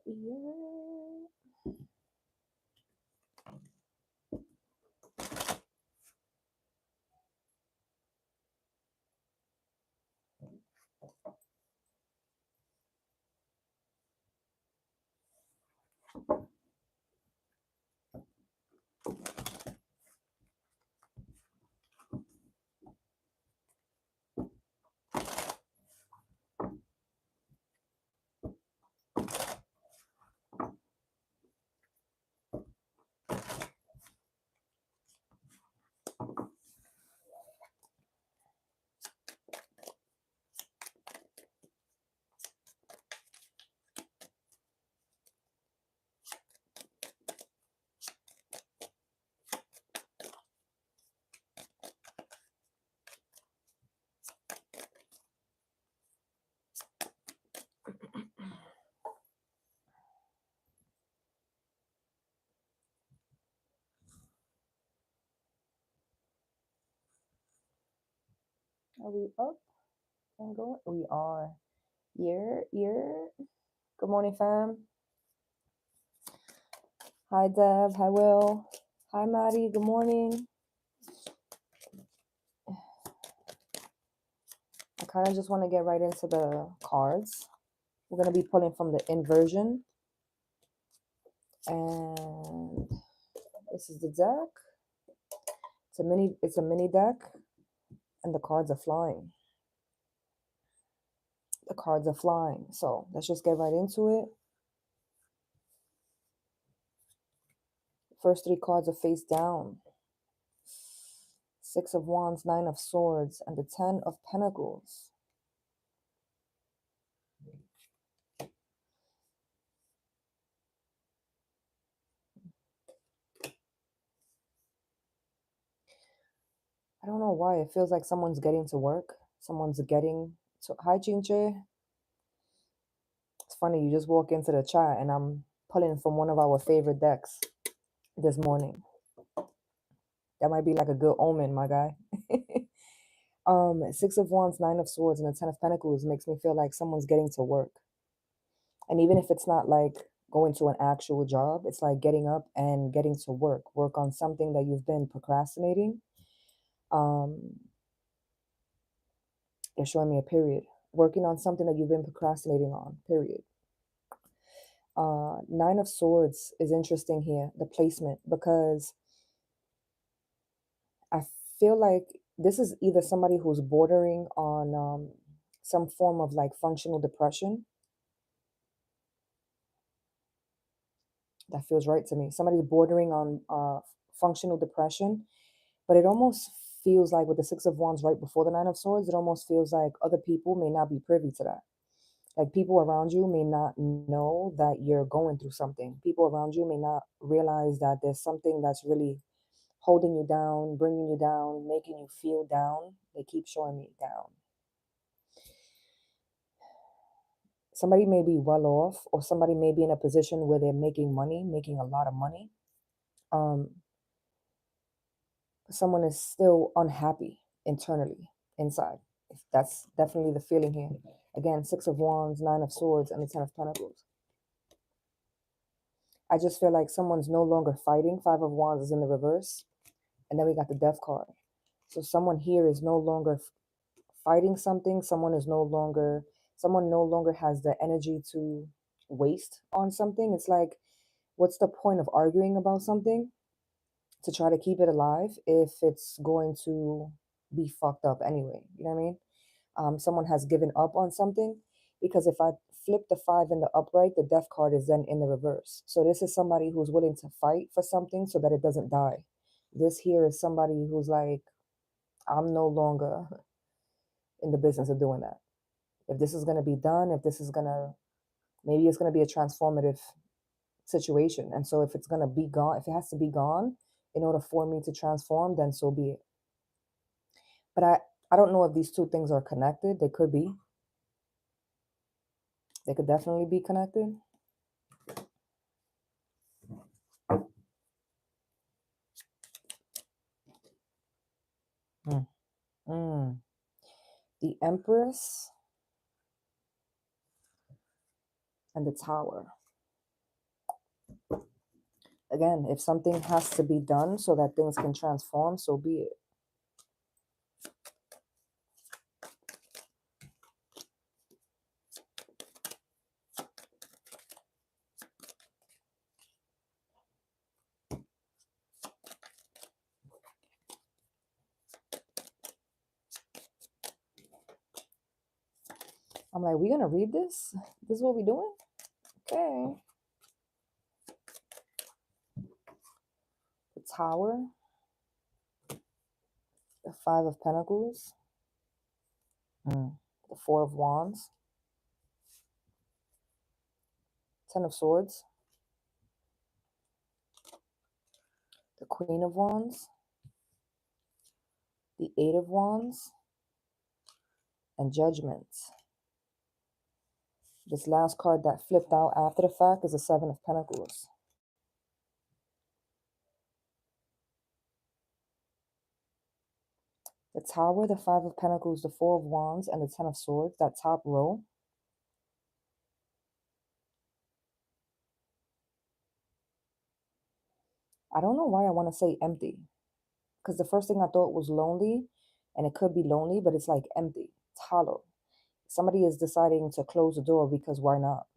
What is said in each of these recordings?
Are we up and going? We are. Yeah. Good morning, fam. Hi, Deb. Hi, Will. Hi, Maddie. Good morning. I kind of just want to get right into the cards. We're going to be pulling from the inversion. And this is the deck. It's a mini deck. And the cards are flying. The cards are flying. So let's just get right into it. First three cards are face down. Six of Wands, Nine of Swords, and the Ten of Pentacles. I don't know why. It feels like someone's getting to work. Someone's getting to... Hi, Chinche. It's funny, you just walk into the chat and I'm pulling from one of our favorite decks this morning. That might be like a good omen, my guy. Six of Wands, Nine of Swords, and the Ten of Pentacles makes me feel like someone's getting to work. And even if it's not like going to an actual job, it's like getting up and getting to work on something that you've been procrastinating. They're showing me a period. Working on something that you've been procrastinating on, period. Nine of Swords is interesting here, the placement, because I feel like this is either somebody who's bordering on some form of like functional depression. That feels right to me. Somebody's bordering on functional depression, but it almost feels like with the Six of Wands right before the Nine of Swords, it almost feels like other people may not be privy to that. Like people around you may not know that you're going through something. People around you may not realize that there's something that's really holding you down, bringing you down, making you feel down. They keep showing me down. Somebody may be well off, or somebody may be in a position where they're making money, making a lot of money. Someone is still unhappy internally, inside. That's definitely the feeling here. Again, Six of Wands, Nine of Swords, and the Ten of Pentacles. I just feel like someone's no longer fighting. Five of Wands is in the reverse. And then we got the Death card. So someone here is no longer fighting something. Someone no longer has the energy to waste on something. It's like, what's the point of arguing about something to try to keep it alive if it's going to be fucked up anyway? You know what I mean? Someone has given up on something, because if I flip the five in the upright, the Death card is then in the reverse. So this is somebody who's willing to fight for something so that it doesn't die. This here is somebody who's like, I'm no longer in the business of doing that. If this is going to be done, maybe it's going to be a transformative situation. And so if it's going to be gone, if it has to be gone in order for me to transform, then so be it. But I don't know if these two things are connected. They could be. They could definitely be connected. The Empress and the Tower. Again, if something has to be done so that things can transform, so be it. I'm like, we gonna read this? This is what we doing? Okay. The Tower, the Five of Pentacles, the Four of Wands, Ten of Swords, the Queen of Wands, the Eight of Wands, and Judgment. This last card that flipped out after the fact is the Seven of Pentacles. The Tower, the Five of Pentacles, the Four of Wands, and the Ten of Swords, that top row. I don't know why I want to say empty. Because the first thing I thought was lonely, and it could be lonely, but it's like empty. It's hollow. Somebody is deciding to close the door because why not?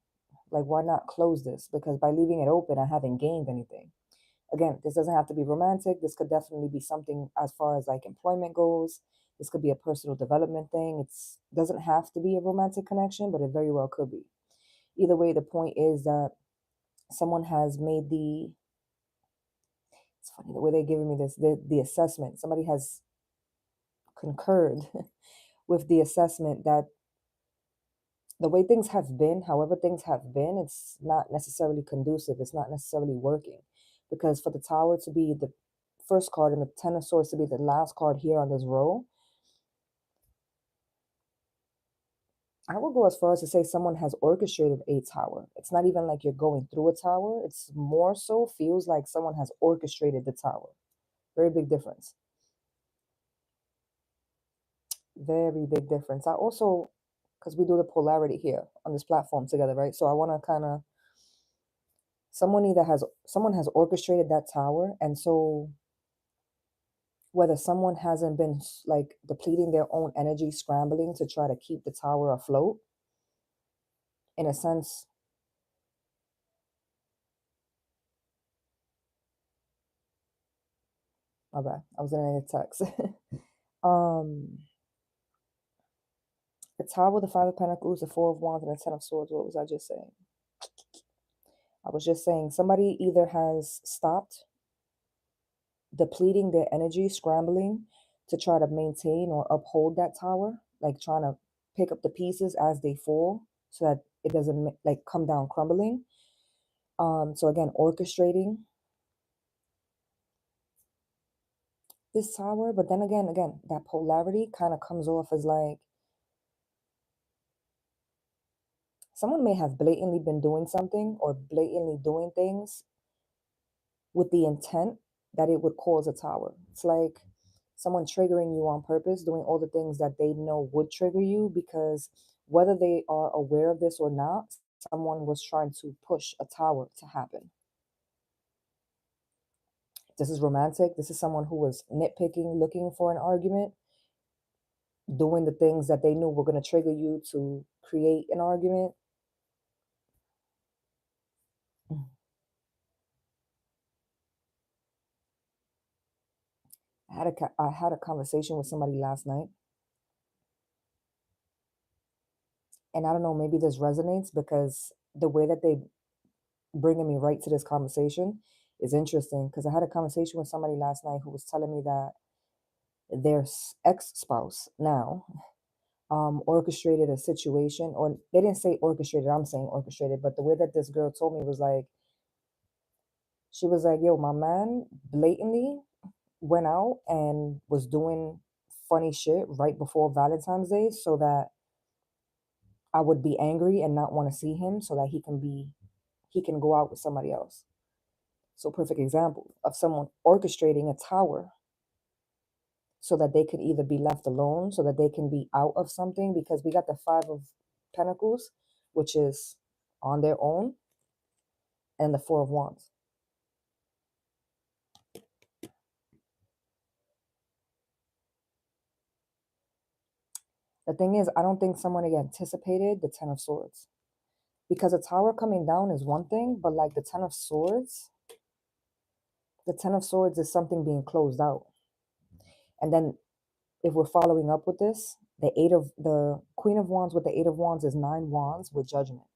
Like, why not close this? Because by leaving it open, I haven't gained anything. Again, this doesn't have to be romantic. This could definitely be something as far as like employment goes. This could be a personal development thing. It doesn't have to be a romantic connection, but it very well could be. Either way, the point is that someone has made the, it's funny the way they're giving me this, the assessment. Somebody has concurred with the assessment that the way things have been, however things have been, it's not necessarily conducive. It's not necessarily working. Because for the Tower to be the first card and the Ten of Swords to be the last card here on this row, I will go as far as to say someone has orchestrated a tower. It's not even like you're going through a tower. It's more so feels like someone has orchestrated the tower. Very big difference. Very big difference. I also, because we do the polarity here on this platform together, right? So I want to kind of, someone has orchestrated that tower. And so whether someone hasn't been like depleting their own energy, scrambling to try to keep the tower afloat, in a sense, my bad, I was in a text. The Tower, the Five of Pentacles, the Four of Wands, and the Ten of Swords. What was I just saying? I was just saying somebody either has stopped depleting their energy, scrambling to try to maintain or uphold that tower, like trying to pick up the pieces as they fall so that it doesn't like come down crumbling. So again, orchestrating this tower, but then again, that polarity kind of comes off as like someone may have blatantly been doing something or blatantly doing things with the intent that it would cause a tower. It's like someone triggering you on purpose, doing all the things that they know would trigger you because whether they are aware of this or not, someone was trying to push a tower to happen. This is romantic. This is someone who was nitpicking, looking for an argument, doing the things that they knew were going to trigger you to create an argument. I had a conversation with somebody last night, and I don't know, maybe this resonates because the way that they bringing me right to this conversation is interesting because I had a conversation with somebody last night who was telling me that their ex-spouse now orchestrated a situation, or they didn't say orchestrated, I'm saying orchestrated, but the way that this girl told me was like, she was like, yo, my man blatantly went out and was doing funny shit right before Valentine's Day so that I would be angry and not want to see him so that he can go out with somebody else. So perfect example of someone orchestrating a tower so that they could either be left alone, so that they can be out of something, because we got the Five of Pentacles, which is on their own, and the Four of Wands. The thing is, I don't think someone anticipated the Ten of Swords. Because a tower coming down is one thing, but like the Ten of Swords is something being closed out. And then if we're following up with this, the Queen of Wands with the Eight of Wands is 9 wands with Judgment.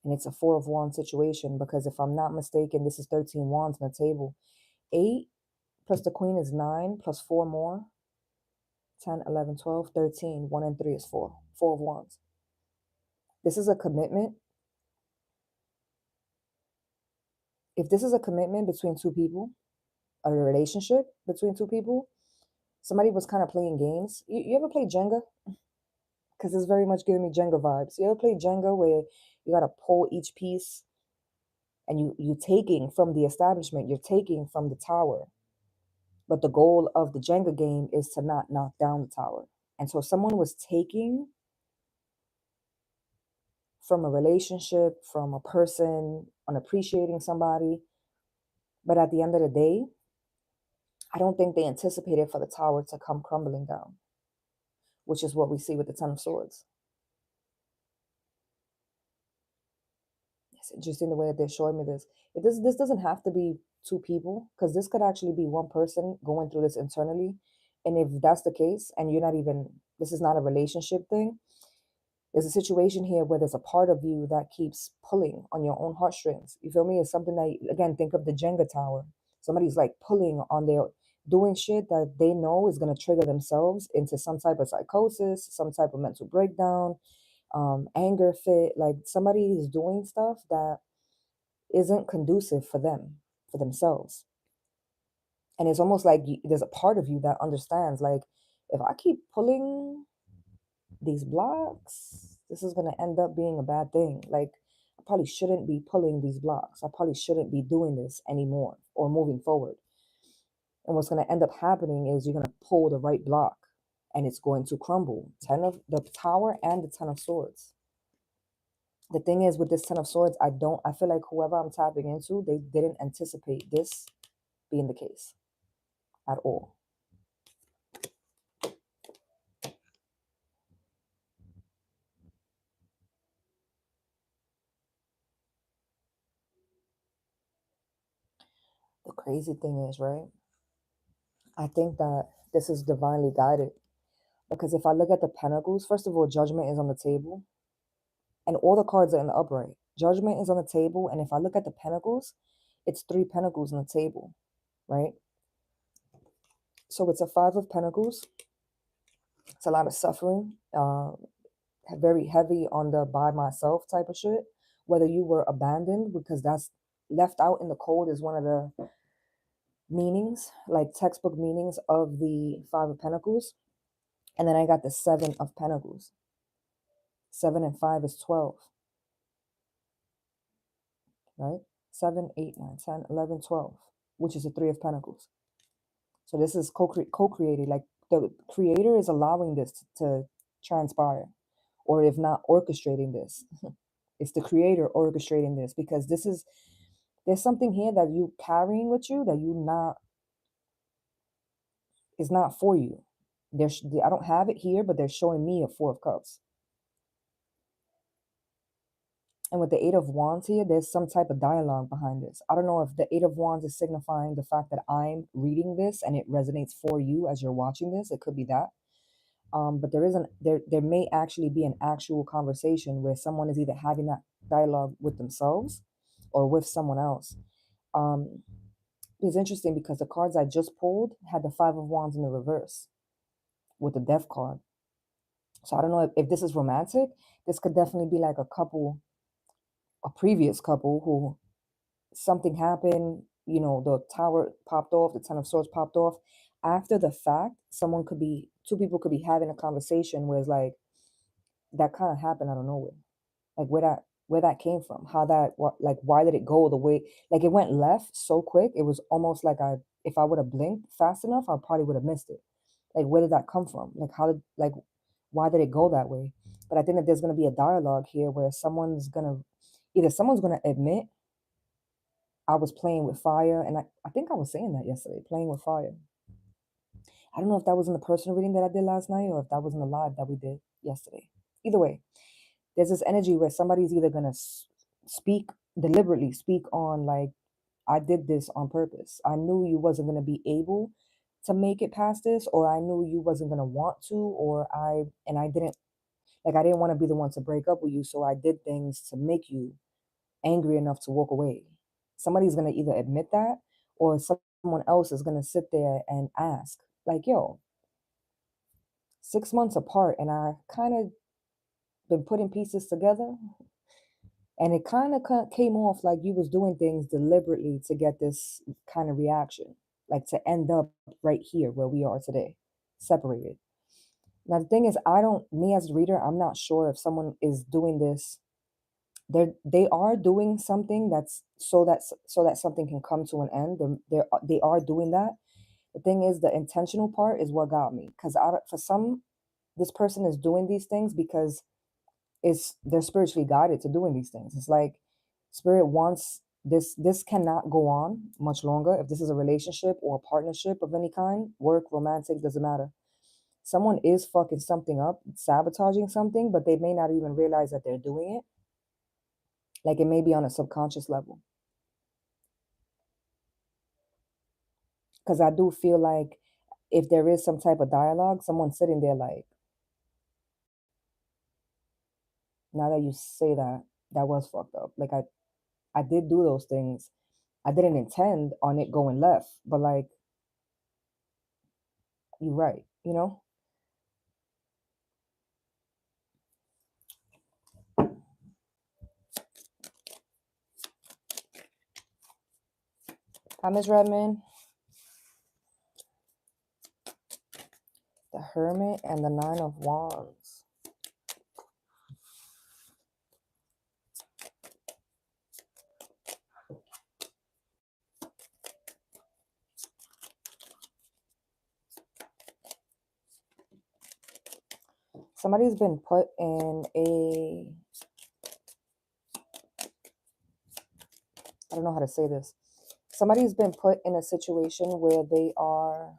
And it's a Four of Wands situation because if I'm not mistaken, this is 13 wands on the table. 8 plus the Queen is 9 plus 4 more. 10, 11, 12, 13. 1 and 3 is 4. 4 of Wands. This is a commitment. If this is a commitment between two people, a relationship between two people, somebody was kind of playing games. You ever play Jenga? Because it's very much giving me Jenga vibes. You ever play Jenga where you got to pull each piece and you taking from the establishment, you're taking from the tower. But the goal of the Jenga game is to not knock down the tower. And so someone was taking from a relationship, from a person, on appreciating somebody. But at the end of the day, I don't think they anticipated for the tower to come crumbling down, which is what we see with the Ten of Swords. It's interesting the way that they're showing me this. This doesn't have to be two people, because this could actually be one person going through this internally. And if that's the case, and you're not even, this is not a relationship thing, there's a situation here where there's a part of you that keeps pulling on your own heartstrings. You feel me? It's something that, again, think of the Jenga tower. Somebody's like pulling on their, doing shit that they know is going to trigger themselves into some type of psychosis, some type of mental breakdown, anger fit. Like somebody is doing stuff that isn't conducive for them, for themselves. And it's almost like there's a part of you that understands, like, if I keep pulling these blocks, this is going to end up being a bad thing. Like, I probably shouldn't be pulling these blocks. I probably shouldn't be doing this anymore or moving forward. And what's going to end up happening is you're going to pull the right block and it's going to crumble. The Tower and the Ten of Swords. The thing is with this Ten of Swords, I feel like whoever I'm tapping into, they didn't anticipate this being the case at all. The crazy thing is, right? I think that this is divinely guided. Because if I look at the Pentacles, first of all, Judgment is on the table. And all the cards are in the upright. Judgment is on the table. And if I look at the Pentacles, it's 3 Pentacles on the table, right? So it's a 5 of Pentacles. It's a lot of suffering. Very heavy on the by myself type of shit. Whether you were abandoned, because that's left out in the cold is one of the meanings, like textbook meanings of the 5 of Pentacles. And then I got the 7 of Pentacles. 7 and 5 is 12. Right? 7, 8, 9, 10, 11, 12, which is the 3 of Pentacles. So this is co-created. Like the creator is allowing this to transpire, or if not orchestrating this. It's the creator orchestrating this, because there's something here that you carrying with you that is not for you. I don't have it here, but they're showing me a 4 of Cups. And with the 8 of Wands here, there's some type of dialogue behind this. I don't know if the 8 of Wands is signifying the fact that I'm reading this and it resonates for you as you're watching this. It could be that. But there may actually be an actual conversation where someone is either having that dialogue with themselves or with someone else. It's interesting because the cards I just pulled had the 5 of Wands in the reverse with the Death card. So I don't know if this is romantic. This could definitely be like a previous couple who something happened, the Tower popped off, the Ten of Swords popped off. After the fact, two people could be having a conversation where it's like, that kind of happened out of nowhere. Like where that came from, why did it go the way, like it went left so quick. It was almost like if I would have blinked fast enough, I probably would have missed it. Like, where did that come from? Why did it go that way? But I think that there's going to be a dialogue here where someone's going to admit I was playing with fire, and I think I was saying that yesterday, playing with fire. I don't know if that was in the personal reading that I did last night or if that was in the live that we did yesterday. Either way, there's this energy where somebody's either gonna speak deliberately, speak on like, I did this on purpose. I knew you wasn't gonna be able to make it past this, or I knew you wasn't gonna want to, or I didn't like I didn't want to be the one to break up with you, so I did things to make you angry enough to walk away. Somebody's gonna either admit that, or someone else is gonna sit there and ask, like, yo, 6 months apart, and I kind of been putting pieces together, and it kind of came off like you was doing things deliberately to get this kind of reaction, like to end up right here where we are today, separated. Now the thing is, I don't, me as a reader, I'm not sure if someone is doing this. They are doing something that's so that something can come to an end. They are doing that. The thing is, the intentional part is what got me, because for some, this person is doing these things because they're spiritually guided to doing these things. It's like spirit wants this cannot go on much longer. If this is a relationship or a partnership of any kind, work, romantic, doesn't matter. Someone is fucking something up, sabotaging something, but they may not even realize that they're doing it. Like it may be on a subconscious level. Because I do feel like if there is some type of dialogue, someone's sitting there like, now that you say that, that was fucked up. Like I did do those things. I didn't intend on it going left, but like, you're right, you know? Hi, Miss Redman. The Hermit and the Nine of Wands. Somebody's been put in a, I don't know how to say this. Somebody's been put in a situation where they are,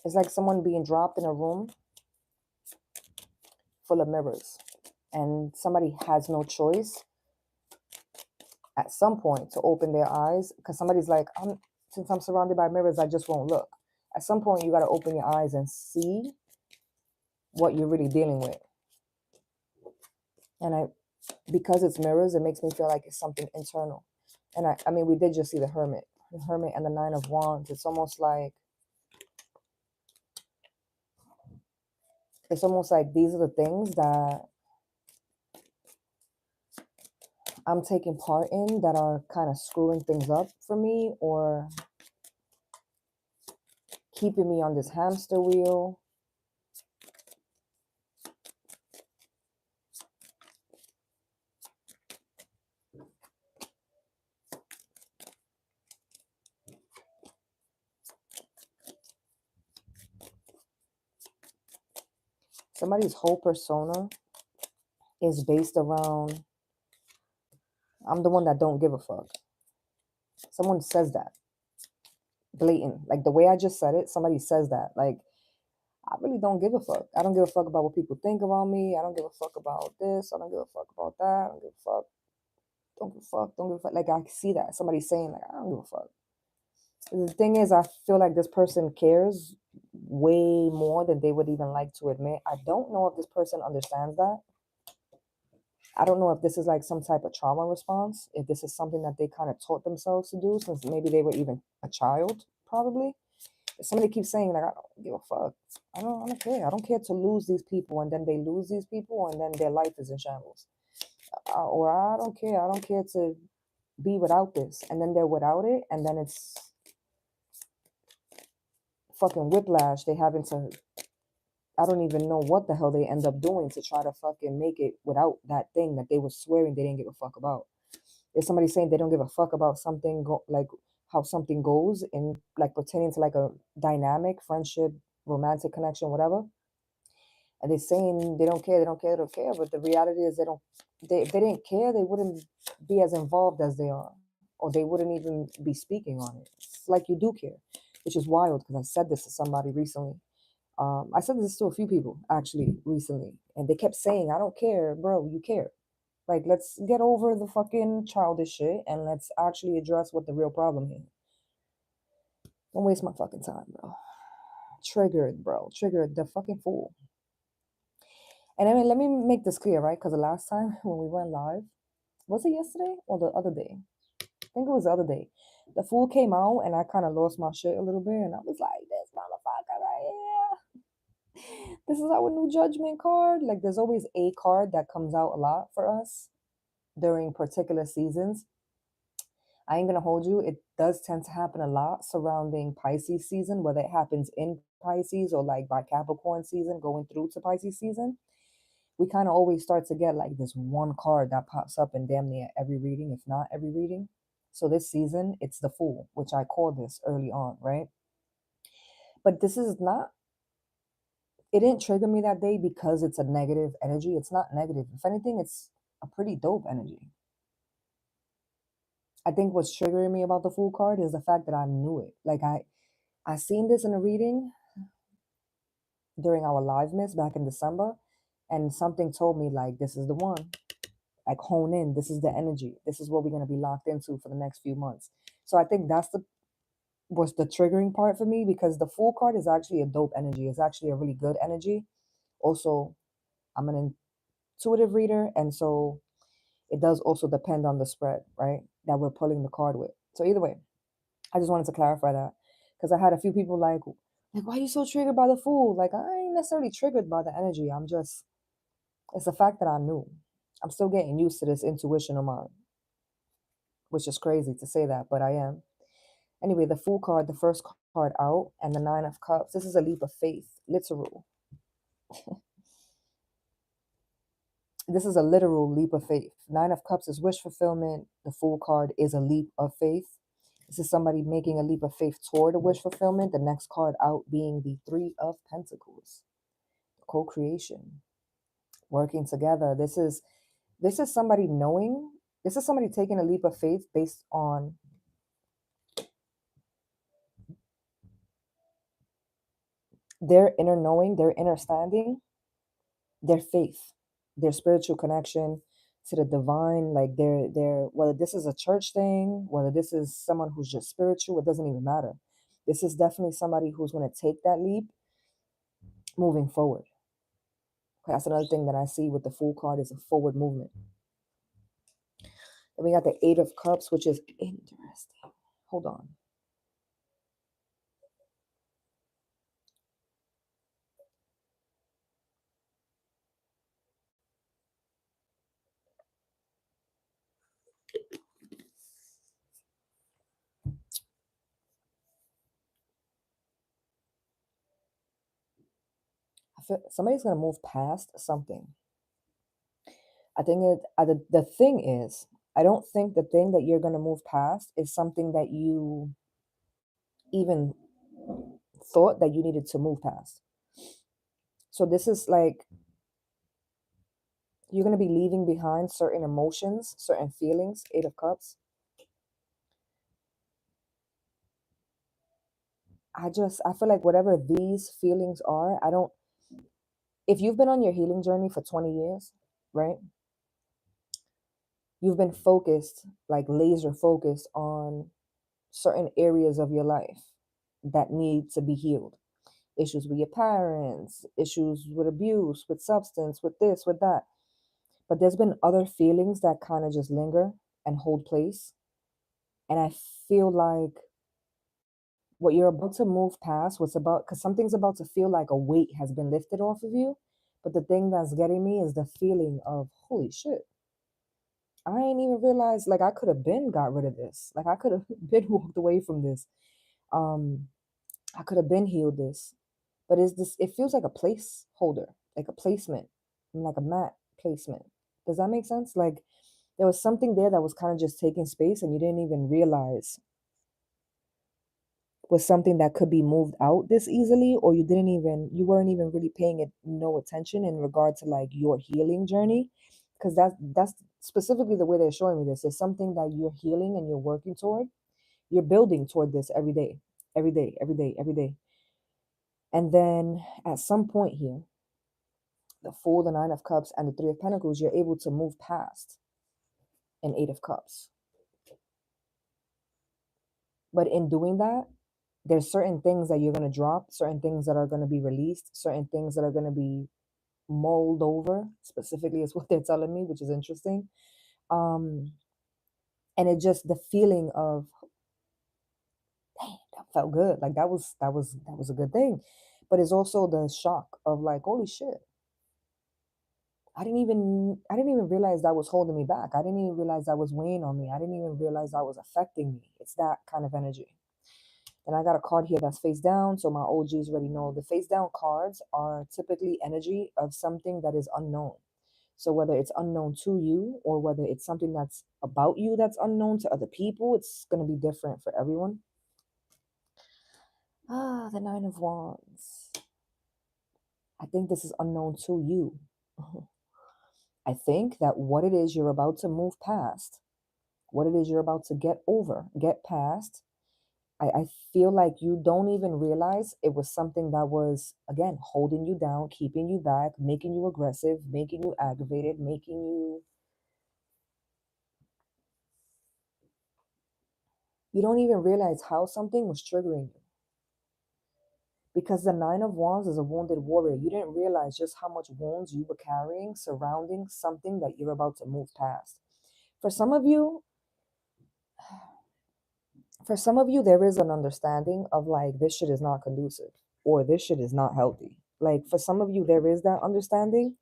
it's like someone being dropped in a room full of mirrors. And somebody has no choice at some point to open their eyes, because somebody's like, since I'm surrounded by mirrors, I just won't look. At some point, you got to open your eyes and see what you're really dealing with. And because it's mirrors, it makes me feel like it's something internal. And I mean, we did just see the Hermit and the Nine of Wands. It's almost like these are the things that I'm taking part in that are kind of screwing things up for me, or keeping me on this hamster wheel. Somebody's whole persona is based around, I'm the one that don't give a fuck. Someone says that blatant, like the way I just said it. Somebody says that, like, I really don't give a fuck. I don't give a fuck about what people think about me. I don't give a fuck about this. I don't give a fuck about that. I don't give a fuck. Don't give a fuck. Don't give a fuck. Like, I see that somebody saying like, I don't give a fuck. The thing is, I feel like this person cares way more than they would even like to admit. I don't know if this person understands that. I don't know if this is like some type of trauma response, if this is something that they kind of taught themselves to do since maybe they were even a child, probably. If somebody keeps saying like, I don't give a fuck. I don't care. I don't care to lose these people, and then they lose these people, and then their life is in shambles. Or I don't care. I don't care to be without this, and then they're without it, and then it's fucking whiplash. They having to, I don't even know what the hell they end up doing to try to fucking make it without that thing that they were swearing they didn't give a fuck about. If somebody saying they don't give a fuck about something, like how something goes in, like pertaining to like a dynamic, friendship, romantic connection, whatever, And they're saying they don't care, they don't care, they don't care. But the reality is if they didn't care, they wouldn't be as involved as they are. Or they wouldn't even be speaking on it. It's like you do care, which is wild because I said this to somebody recently. I said this to a few people actually recently, and they kept saying, I don't care, bro, you care. Like, let's get over the fucking childish shit and let's actually address what the real problem is. Don't waste my fucking time, bro. Triggered, bro. Triggered the fucking fool. And I mean, let me make this clear, right? Because the last time when we went live, was it yesterday or the other day? I think it was the other day. The fool came out and I kind of lost my shit a little bit. And I was like, this motherfucker right here. This is our new judgment card. Like, there's always a card that comes out a lot for us during particular seasons. I ain't gonna hold you. It does tend to happen a lot surrounding Pisces season, whether it happens in Pisces or like by Capricorn season going through to Pisces season. We kind of always start to get like this one card that pops up in damn near every reading, if not every reading. So this season, it's the Fool, which I called this early on, right? But this is not, it didn't trigger me that day because it's a negative energy. It's not negative. If anything, it's a pretty dope energy. I think what's triggering me about the Fool card is the fact that I knew it. Like I seen this in a reading during our live miss back in December, and something told me like this is the one. Like hone in. This is the energy. This is what we're gonna be locked into for the next few months. So I think that's the was the triggering part for me because the Fool card is actually a dope energy. It's actually a really good energy. Also, I'm an intuitive reader, and so it does also depend on the spread, right? That we're pulling the card with. So either way, I just wanted to clarify that because I had a few people like, why are you so triggered by the Fool? Like, I ain't necessarily triggered by the energy. I'm just, it's the fact that I knew. I'm still getting used to this intuition of mine, which is crazy to say that, but I am. Anyway, the Fool card, the first card out, and the Nine of Cups. This is a leap of faith, literal. This is a literal leap of faith. Nine of Cups is wish fulfillment. The Fool card is a leap of faith. This is somebody making a leap of faith toward a wish fulfillment. The next card out being the Three of Pentacles, co-creation, working together. This is somebody knowing. This is somebody taking a leap of faith based on their inner knowing, their inner standing, their faith, their spiritual connection to the divine. Like they're whether this is a church thing, whether this is someone who's just spiritual, it doesn't even matter. This is definitely somebody who's going to take that leap moving forward. That's another thing that I see with the Fool card is a forward movement. Then we got the Eight of Cups, which is interesting. Hold on. I feel somebody's going to move past something. I think the thing is, I don't think the thing that you're going to move past is something that you even thought that you needed to move past. So this is like you're going to be leaving behind certain emotions, certain feelings. Eight of Cups. I feel like whatever these feelings are, if you've been on your healing journey for 20 years, right? You've been focused, like laser focused on certain areas of your life that need to be healed. Issues with your parents, issues with abuse, with substance, with this, with that. But there's been other feelings that kind of just linger and hold place. And I feel like what you're about to move past, because something's about to feel like a weight has been lifted off of you. But the thing that's getting me is the feeling of, holy shit, I ain't even realized, like, I could have been got rid of this. Like, I could have been walked away from this. Um, I could have been healed this. But it feels like a placeholder, like a placement, like a mat placement. Does that make sense? Like, there was something there that was kind of just taking space and you didn't even realize was something that could be moved out this easily, or you weren't even really paying it no attention in regard to like your healing journey. Because that's specifically the way they're showing me this. It's something that you're healing and you're working toward. You're building toward this every day, every day, every day, every day. And then at some point here, the Fool, the Nine of Cups, and the Three of Pentacles, you're able to move past an Eight of Cups. But in doing that, there's certain things that you're going to drop, certain things that are going to be released, certain things that are going to be mulled over, specifically is what they're telling me, which is interesting. Um, and it just, the feeling of, dang, that felt good. Like that was a good thing. But it's also the shock of like, holy shit. I didn't even realize that was holding me back. I didn't even realize that was weighing on me. I didn't even realize that was affecting me. It's that kind of energy. And I got a card here that's face down, so my OGs already know. The face down cards are typically energy of something that is unknown. So whether it's unknown to you or whether it's something that's about you that's unknown to other people, it's going to be different for everyone. The Nine of Wands. I think this is unknown to you. I think that what it is you're about to move past, what it is you're about to get over, get past, I feel like you don't even realize it was something that was, again, holding you down, keeping you back, making you aggressive, making you aggravated, making you... You don't even realize how something was triggering you. Because the Nine of Wands is a wounded warrior. You didn't realize just how much wounds you were carrying surrounding something that you're about to move past. For some of you, there is an understanding of like, this shit is not conducive or this shit is not healthy. Like for some of you, there is that understanding,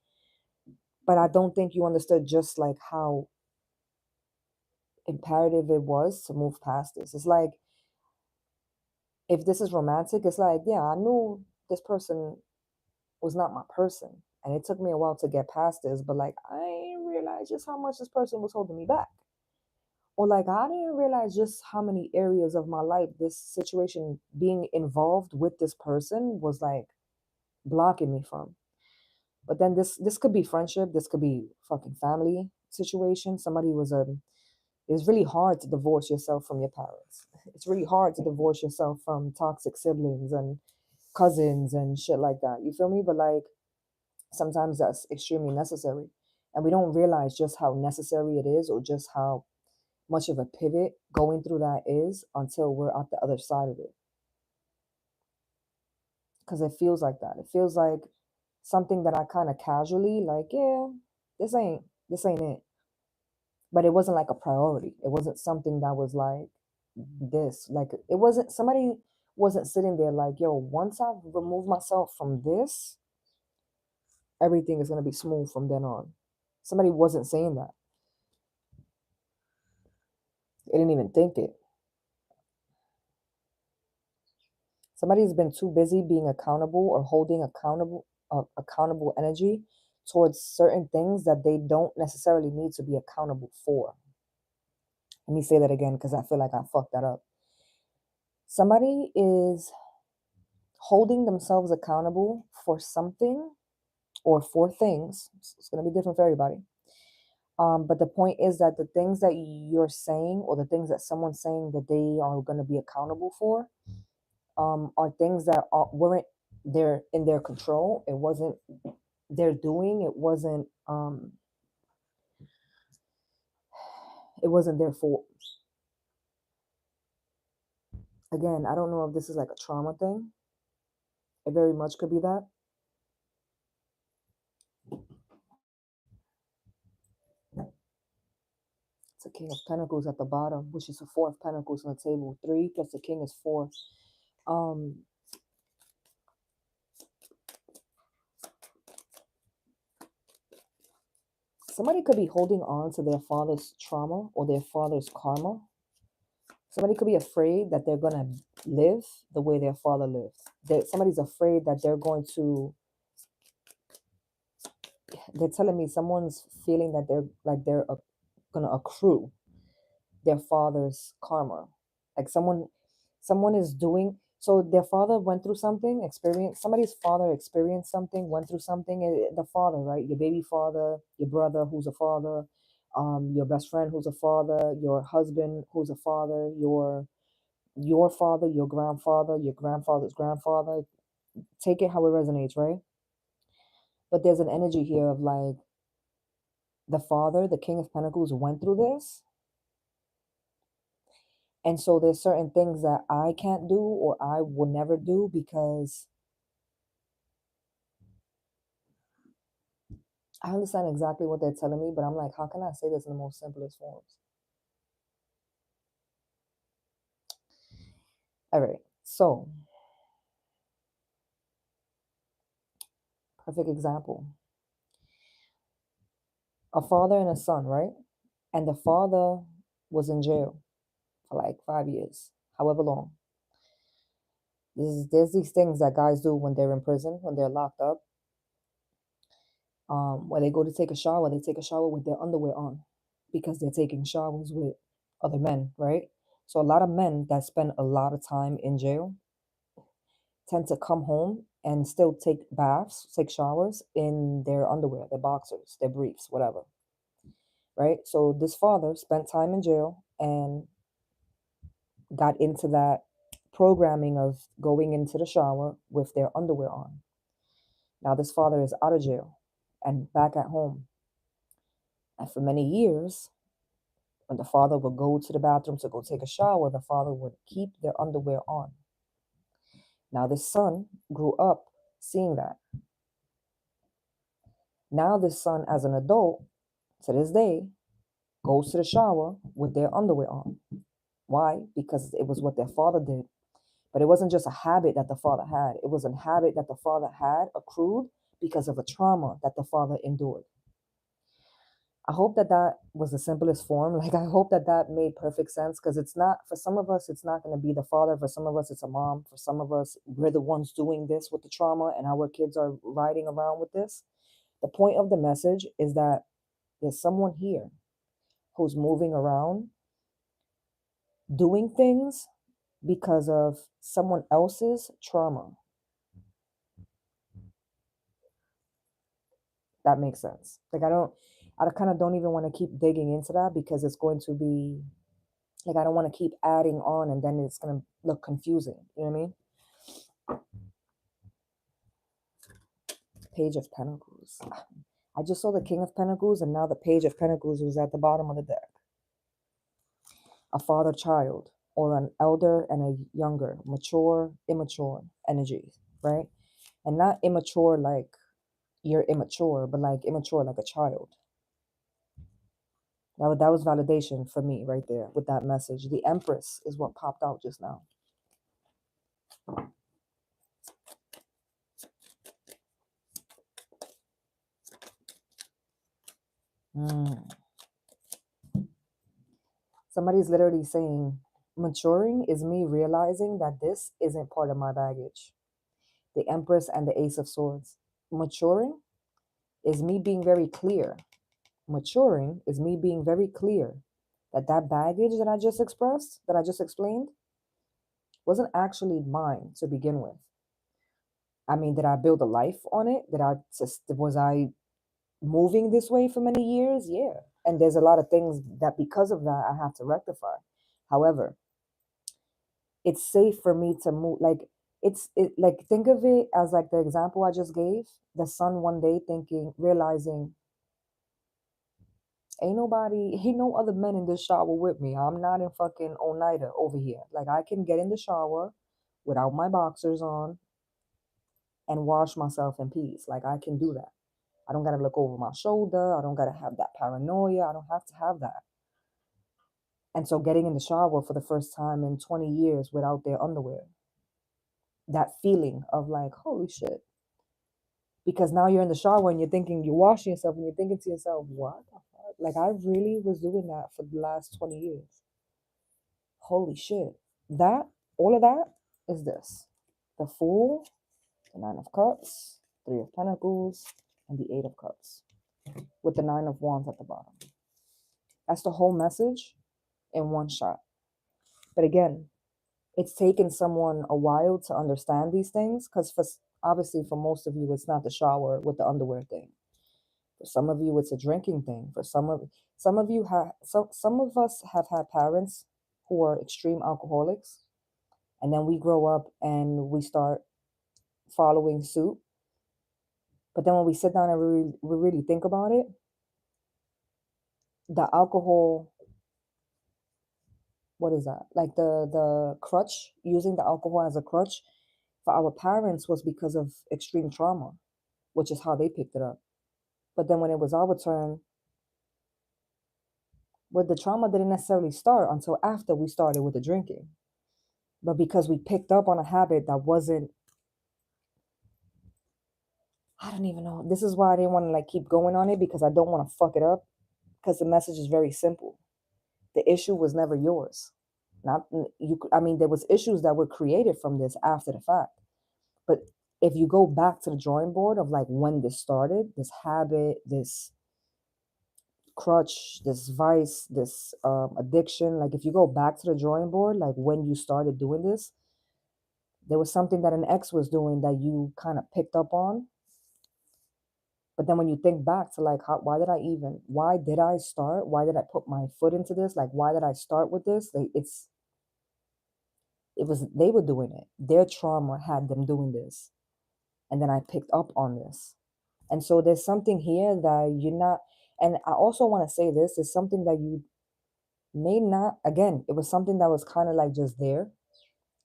but I don't think you understood just like how imperative it was to move past this. It's like, if this is romantic, it's like, yeah, I knew this person was not my person. And it took me a while to get past this, but like, I didn't realize just how much this person was holding me back. Or like, I didn't realize just how many areas of my life this situation being involved with this person was like blocking me from. But then this could be friendship, this could be fucking family situation. It's really hard to divorce yourself from your parents. It's really hard to divorce yourself from toxic siblings and cousins and shit like that. You feel me? But like, sometimes that's extremely necessary. And we don't realize just how necessary it is or just how much of a pivot going through that is until we're at the other side of it. Because it feels like that. It feels like something that I kind of casually, like, yeah, this ain't it. But it wasn't like a priority. It wasn't something that was like this. Like, it wasn't, somebody wasn't sitting there like, yo, once I've removed myself from this, everything is going to be smooth from then on. Somebody wasn't saying that. They didn't even think it. Somebody's been too busy being accountable or holding accountable energy towards certain things that they don't necessarily need to be accountable for. Let me say that again because I feel like I fucked that up. Somebody is holding themselves accountable for something or for things. It's going to be different for everybody. But the point is that the things that you're saying or the things that someone's saying that they are going to be accountable for are things that weren't in their control. It wasn't their doing. It wasn't their fault. Again, I don't know if this is like a trauma thing. It very much could be that. It's a King of Pentacles at the bottom, which is a Four of Pentacles on the table. 3 plus the King is 4. Somebody could be holding on to their father's trauma or their father's karma. Somebody could be afraid that they're going to live the way their father lived. Somebody's afraid that they're telling me someone's feeling that they're going to accrue their father's karma. Like someone Someone is doing, so their father went through something, experienced, somebody's father experienced something, went through something. The father, right? Your baby father, your brother who's a father, your best friend who's a father, your husband who's a father, your father, your grandfather, your grandfather's grandfather. Take it how it resonates, right? But there's an energy here of like the father, the King of Pentacles, went through this. And so there's certain things that I can't do or I will never do because I understand exactly what they're telling me, but I'm like, how can I say this in the most simplest forms? All right. So, perfect example. A father and a son, right? And the father was in jail for like 5 years, however long. There's these things that guys do when they're in prison, when they're locked up. When they go to take a shower, they take a shower with their underwear on because they're taking showers with other men, right? So a lot of men that spend a lot of time in jail tend to come home and still take baths, take showers in their underwear, their boxers, their briefs, whatever, right? So this father spent time in jail and got into that programming of going into the shower with their underwear on. Now this father is out of jail and back at home. And for many years, when the father would go to the bathroom to go take a shower, the father would keep their underwear on. Now this son grew up seeing that. Now this son, as an adult, to this day, goes to the shower with their underwear on. Why? Because it was what their father did. But it wasn't just a habit that the father had. It was a habit that the father had accrued because of a trauma that the father endured. I hope that that was the simplest form. Like, I hope that that made perfect sense because it's not, for some of us, it's not going to be the father. For some of us, it's a mom. For some of us, we're the ones doing this with the trauma and our kids are riding around with this. The point of the message is that there's someone here who's moving around doing things because of someone else's trauma. That makes sense. Like, I kind of don't even want to keep digging into that because it's going to be like, I don't want to keep adding on and then it's going to look confusing. You know what I mean? Page of Pentacles. I just saw the King of Pentacles and now the Page of Pentacles was at the bottom of the deck. A father child or an elder and a younger, mature, immature energy, right? And not immature like you're immature, but like immature like a child. That was validation for me right there with that message. The Empress is what popped out just now. Somebody's literally saying, maturing is me realizing that this isn't part of my baggage. The Empress and the Ace of Swords. Maturing is me being very clear. Maturing is me being very clear that that baggage that I just expressed, that I just explained, wasn't actually mine to begin with. I mean, did I build a life on it? Was I moving this way for many years? Yeah. And there's a lot of things that because of that I have to rectify. However, it's safe for me to move. Like, like, think of it as like the example I just gave. The son one day realizing, ain't no other men in this shower with me. I'm not in fucking Oneida over here. Like, I can get in the shower without my boxers on and wash myself in peace. Like, I can do that. I don't got to look over my shoulder. I don't got to have that paranoia. I don't have to have that. And so getting in the shower for the first time in 20 years without their underwear, that feeling of like, holy shit. Because now you're in the shower and you're thinking, you're washing yourself and you're thinking to yourself, what the fuck? Like, I really was doing that for the last 20 years. Holy shit. All of that is this. The Fool, the Nine of Cups, Three of Pentacles, and the Eight of Cups. With the Nine of Wands at the bottom. That's the whole message in one shot. But again, it's taken someone a while to understand these things, because obviously for most of you it's not the shower with the underwear thing. For some of you it's a drinking thing. For some of you have some of us have had parents who are extreme alcoholics, and then we grow up and we start following suit. But then when we sit down and we really think about it, the alcohol, what is that? Like the crutch, using the alcohol as a crutch for our parents was because of extreme trauma, which is how they picked it up. But then when it was our turn, but the trauma didn't necessarily start until after we started with the drinking. But because we picked up on a habit that wasn't, I don't even know. This is why I didn't want to like keep going on it, because I don't want to fuck it up, because the message is very simple. The issue was never yours. Not you. I mean, there was issues that were created from this after the fact. But if you go back to the drawing board of like when this started, this habit, this crutch, this vice, this addiction, like if you go back to the drawing board, like when you started doing this, there was something that an ex was doing that you kind of picked up on. But then when you think back to like, why did I start? Why did I put my foot into this? Like, why did I start with this? They were doing it. Their trauma had them doing this. And then I picked up on this. And so there's something here that you're not, and I also want to say this is something that you may not, again, it was something that was kind of like just there.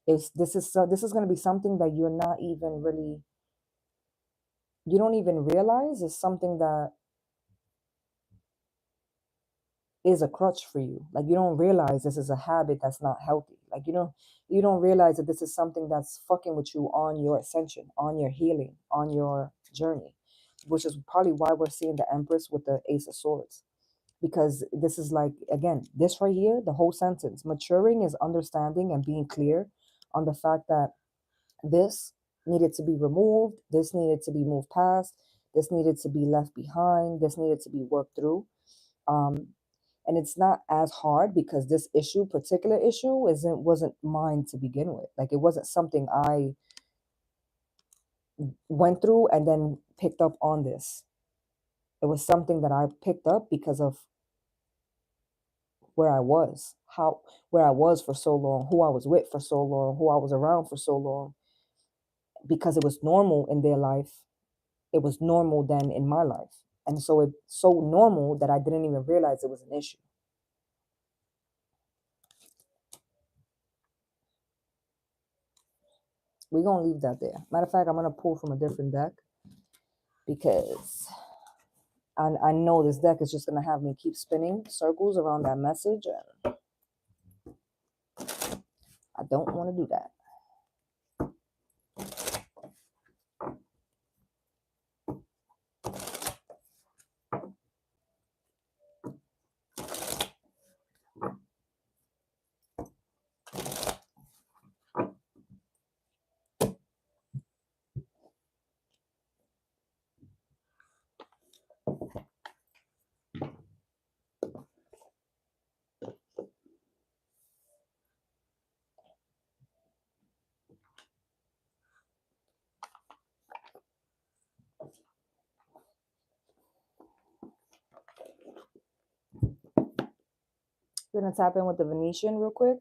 This is going to be something that you're not even really, you don't even realize is something that is a crutch for you. Like you don't realize this is a habit that's not healthy. Like you don't realize that this is something that's fucking with you on your ascension, on your healing, on your journey, which is probably why we're seeing the Empress with the Ace of Swords. Because this is like, again, this right here, the whole sentence, maturing is understanding and being clear on the fact that this needed to be removed, this needed to be moved past, this needed to be left behind, this needed to be worked through. And it's not as hard because this particular issue wasn't mine to begin with. Like it wasn't something I went through and then picked up on this. It was something that I picked up because of where I was, where I was for so long, who I was with for so long, who I was around for so long. Because it was normal in their life, it was normal then in my life. And so it's so normal that I didn't even realize it was an issue. We're going to leave that there. Matter of fact, I'm going to pull from a different deck because I know this deck is just going to have me keep spinning circles around that message. And I don't want to do that. We're going to tap in with the Venetian real quick.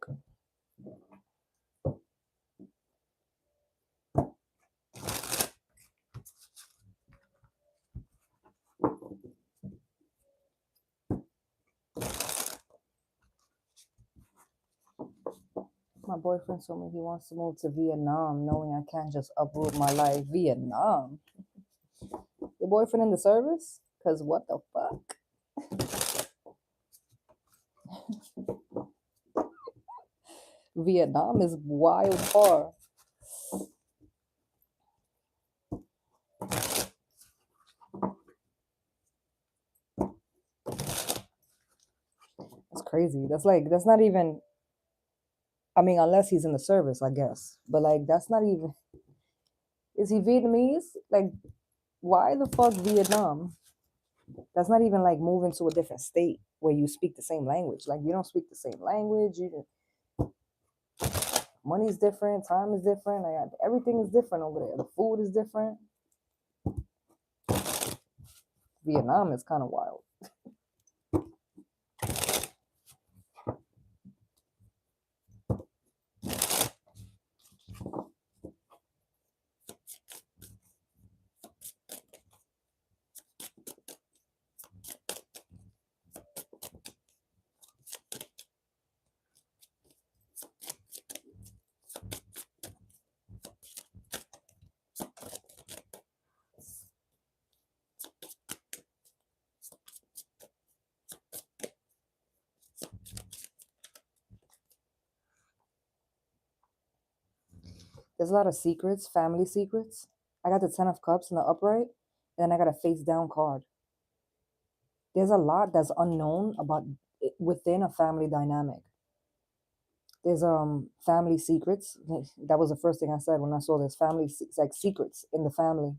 My boyfriend told me he wants to move to Vietnam, knowing I can't just uproot my life. Vietnam? Your boyfriend in the service? Because what the fuck? Vietnam is wild far. It's crazy. That's not even, I mean, unless he's in the service, I guess. But like, that's not even, is he Vietnamese? Like, why the fuck Vietnam? That's not even like moving to a different state where you speak the same language. Like, you don't speak the same language. Money's different, time is different, everything is different over there. The food is different. Vietnam is kind of wild. There's a lot of secrets, family secrets. I got the 10 of cups in the upright, and then I got a face down card. There's a lot that's unknown about it within a family dynamic. There's family secrets. That was the first thing I said when I saw this family like secrets in the family.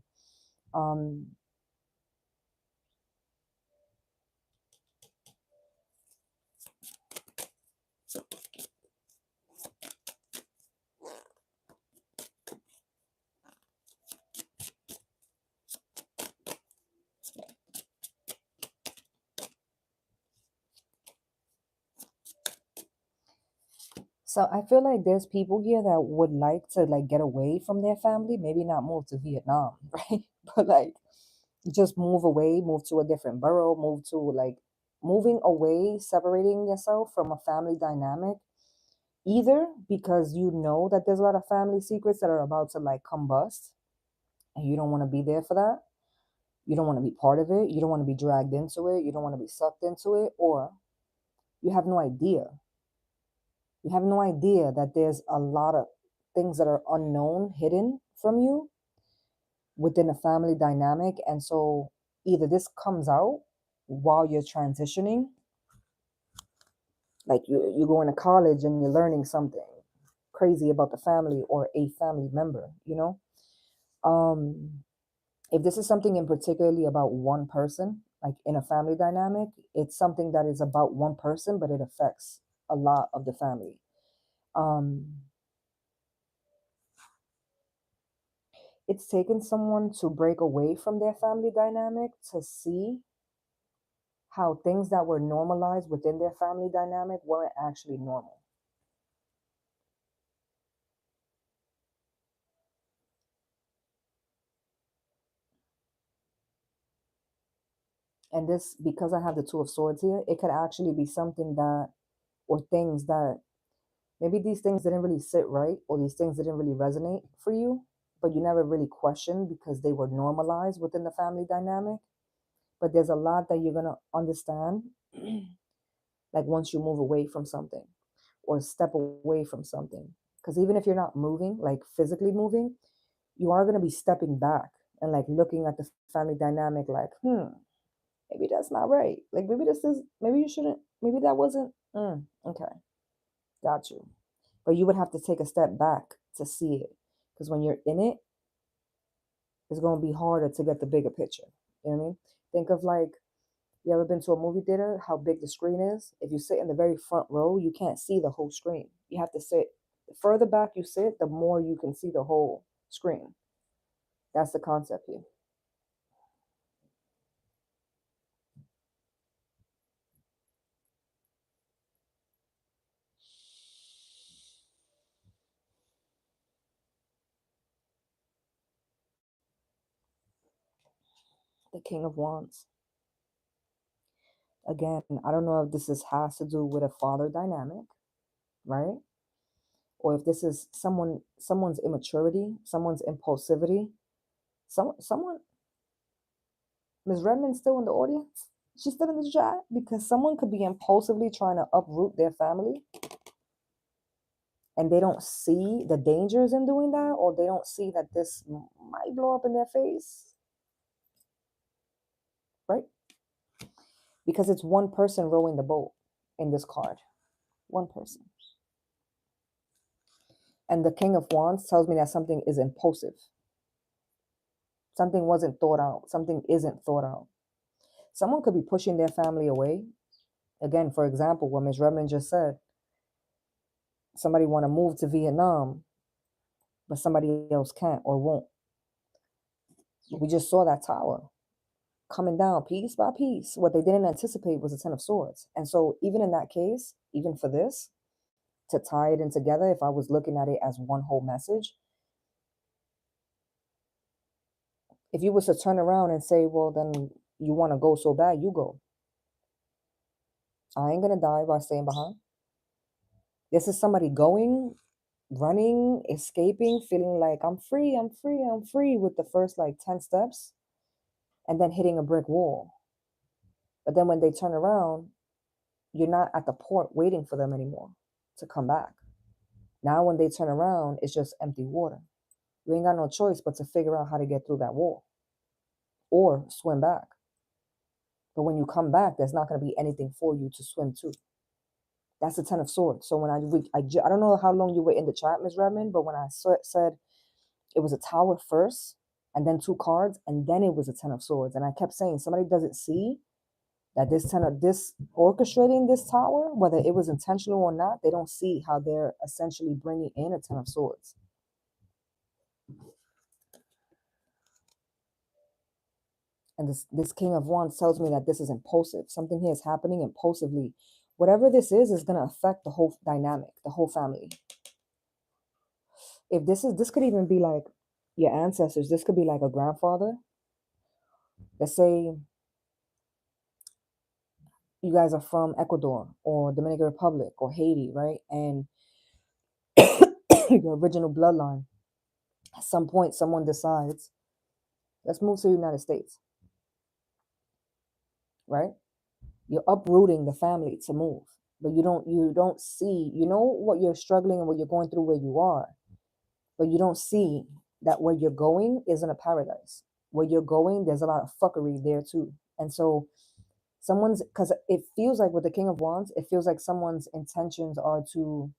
Um so I feel like there's people here that would like to like get away from their family, maybe not move to Vietnam, right? But like just move away, move to a different borough, move to like moving away, separating yourself from a family dynamic, either because you know that there's a lot of family secrets that are about to like combust and you don't want to be there for that. You don't want to be part of it. You don't want to be dragged into it. You don't want to be sucked into it. Or you have no idea. You have no idea that there's a lot of things that are unknown, hidden from you within a family dynamic. And so either this comes out while you're transitioning, like you're going to college and you're learning something crazy about the family or a family member, you know? If this is something in particularly about one person, like in a family dynamic, it's something that is about one person, but it affects a lot of the family. Um, it's taken someone to break away from their family dynamic to see how things that were normalized within their family dynamic weren't actually normal. And this, because I have the Two of Swords here, it could actually be something that, or things that maybe these things didn't really sit right, or these things didn't really resonate for you, but you never really questioned because they were normalized within the family dynamic. But there's a lot that you're going to understand, like once you move away from something or step away from something. Because even if you're not moving, like physically moving, you are going to be stepping back and like looking at the family dynamic, like, maybe that's not right. Like, maybe this is, maybe you shouldn't, maybe that wasn't, okay, got you. But you would have to take a step back to see it. Because when you're in it, it's going to be harder to get the bigger picture. You know what I mean? Think of like, you ever been to a movie theater, how big the screen is? If you sit in the very front row, you can't see the whole screen. You have to sit, the further back you sit, the more you can see the whole screen. That's the concept here. The King of Wands. Again, I don't know if has to do with a father dynamic, right? Or if this is someone's immaturity, someone's impulsivity. Someone Ms. Redmond's still in the audience. She's still in the chat because someone could be impulsively trying to uproot their family and they don't see the dangers in doing that, or they don't see that this might blow up in their face, right? Because it's one person rowing the boat in this card. One person. And the King of Wands tells me that something is impulsive. Something wasn't thought out. Something isn't thought out. Someone could be pushing their family away. Again, for example, what Ms. Redmond just said. Somebody want to move to Vietnam, but somebody else can't or won't. We just saw that tower coming down piece by piece. What they didn't anticipate was a Ten of Swords. And so even in that case, even for this, to tie it in together, if I was looking at it as one whole message, if you was to turn around and say, well, then you want to go so bad, you go. I ain't going to die by staying behind. This is somebody going, running, escaping, feeling like I'm free, I'm free, I'm free with the first like 10 steps and then hitting a brick wall. But then when they turn around, you're not at the port waiting for them anymore to come back. Now when they turn around, it's just empty water. You ain't got no choice but to figure out how to get through that wall or swim back. But when you come back, there's not going to be anything for you to swim to. That's the Ten of Swords. So when I don't know how long you were in the chat, Ms. Redmond, but when I said it was a tower first and then 2 cards and then it was a Ten of Swords. And I kept saying somebody doesn't see that this orchestrating this tower, whether it was intentional or not, they don't see how they're essentially bringing in a Ten of Swords. And this King of Wands tells me that this is impulsive. Something here is happening impulsively. Whatever this is going to affect the whole dynamic, the whole family. If this could even be like your ancestors. This could be like a grandfather. Let's say you guys are from Ecuador or Dominican Republic or Haiti, right? And your original bloodline. At some point, someone decides, let's move to the United States, right? You're uprooting the family to move, but you don't see, you know what you're struggling and what you're going through where you are, but you don't see that where you're going isn't a paradise. Where you're going, there's a lot of fuckery there too. And so because it feels like with the King of Wands, it feels like someone's intentions are to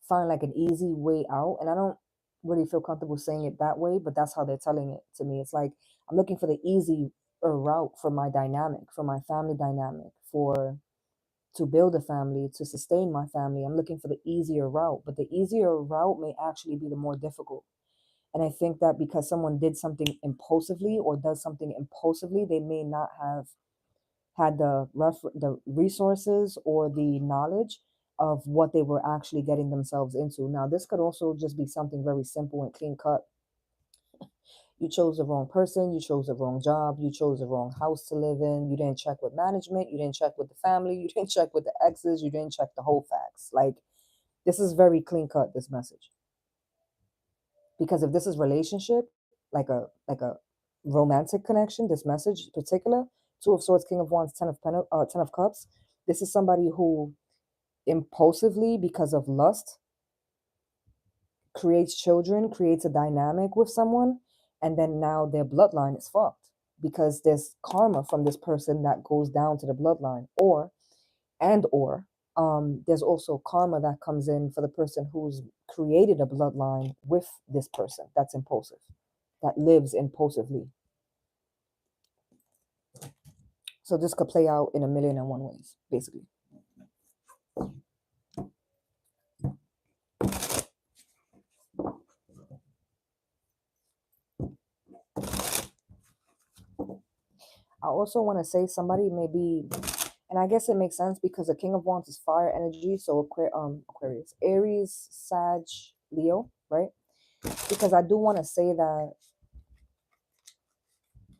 find like an easy way out. And I don't really feel comfortable saying it that way, but that's how they're telling it to me. It's like, I'm looking for the easy route for my dynamic, for my family dynamic, to build a family, to sustain my family. I'm looking for the easier route, but the easier route may actually be the more difficult. And I think that because someone did something impulsively or does something impulsively, they may not have had the resources or the knowledge of what they were actually getting themselves into. Now, this could also just be something very simple and clean cut. You chose the wrong person, you chose the wrong job, you chose the wrong house to live in, you didn't check with management, you didn't check with the family, you didn't check with the exes, you didn't check the whole facts. Like, this is very clean cut, this message. Because if this is relationship, like a romantic connection, this message in particular, 2 of Swords, King of Wands, 10 of Cups, this is somebody who impulsively, because of lust, creates children, creates a dynamic with someone, and then now their bloodline is fucked because there's karma from this person that goes down to the bloodline, or there's also karma that comes in for the person who's created a bloodline with this person that's impulsive, that lives impulsively. So this could play out in 1,000,001 ways, basically. I also want to say somebody may be, and I guess it makes sense because the King of Wands is fire energy, so Aquarius, Aries, Sag, Leo, right? Because I do want to say that,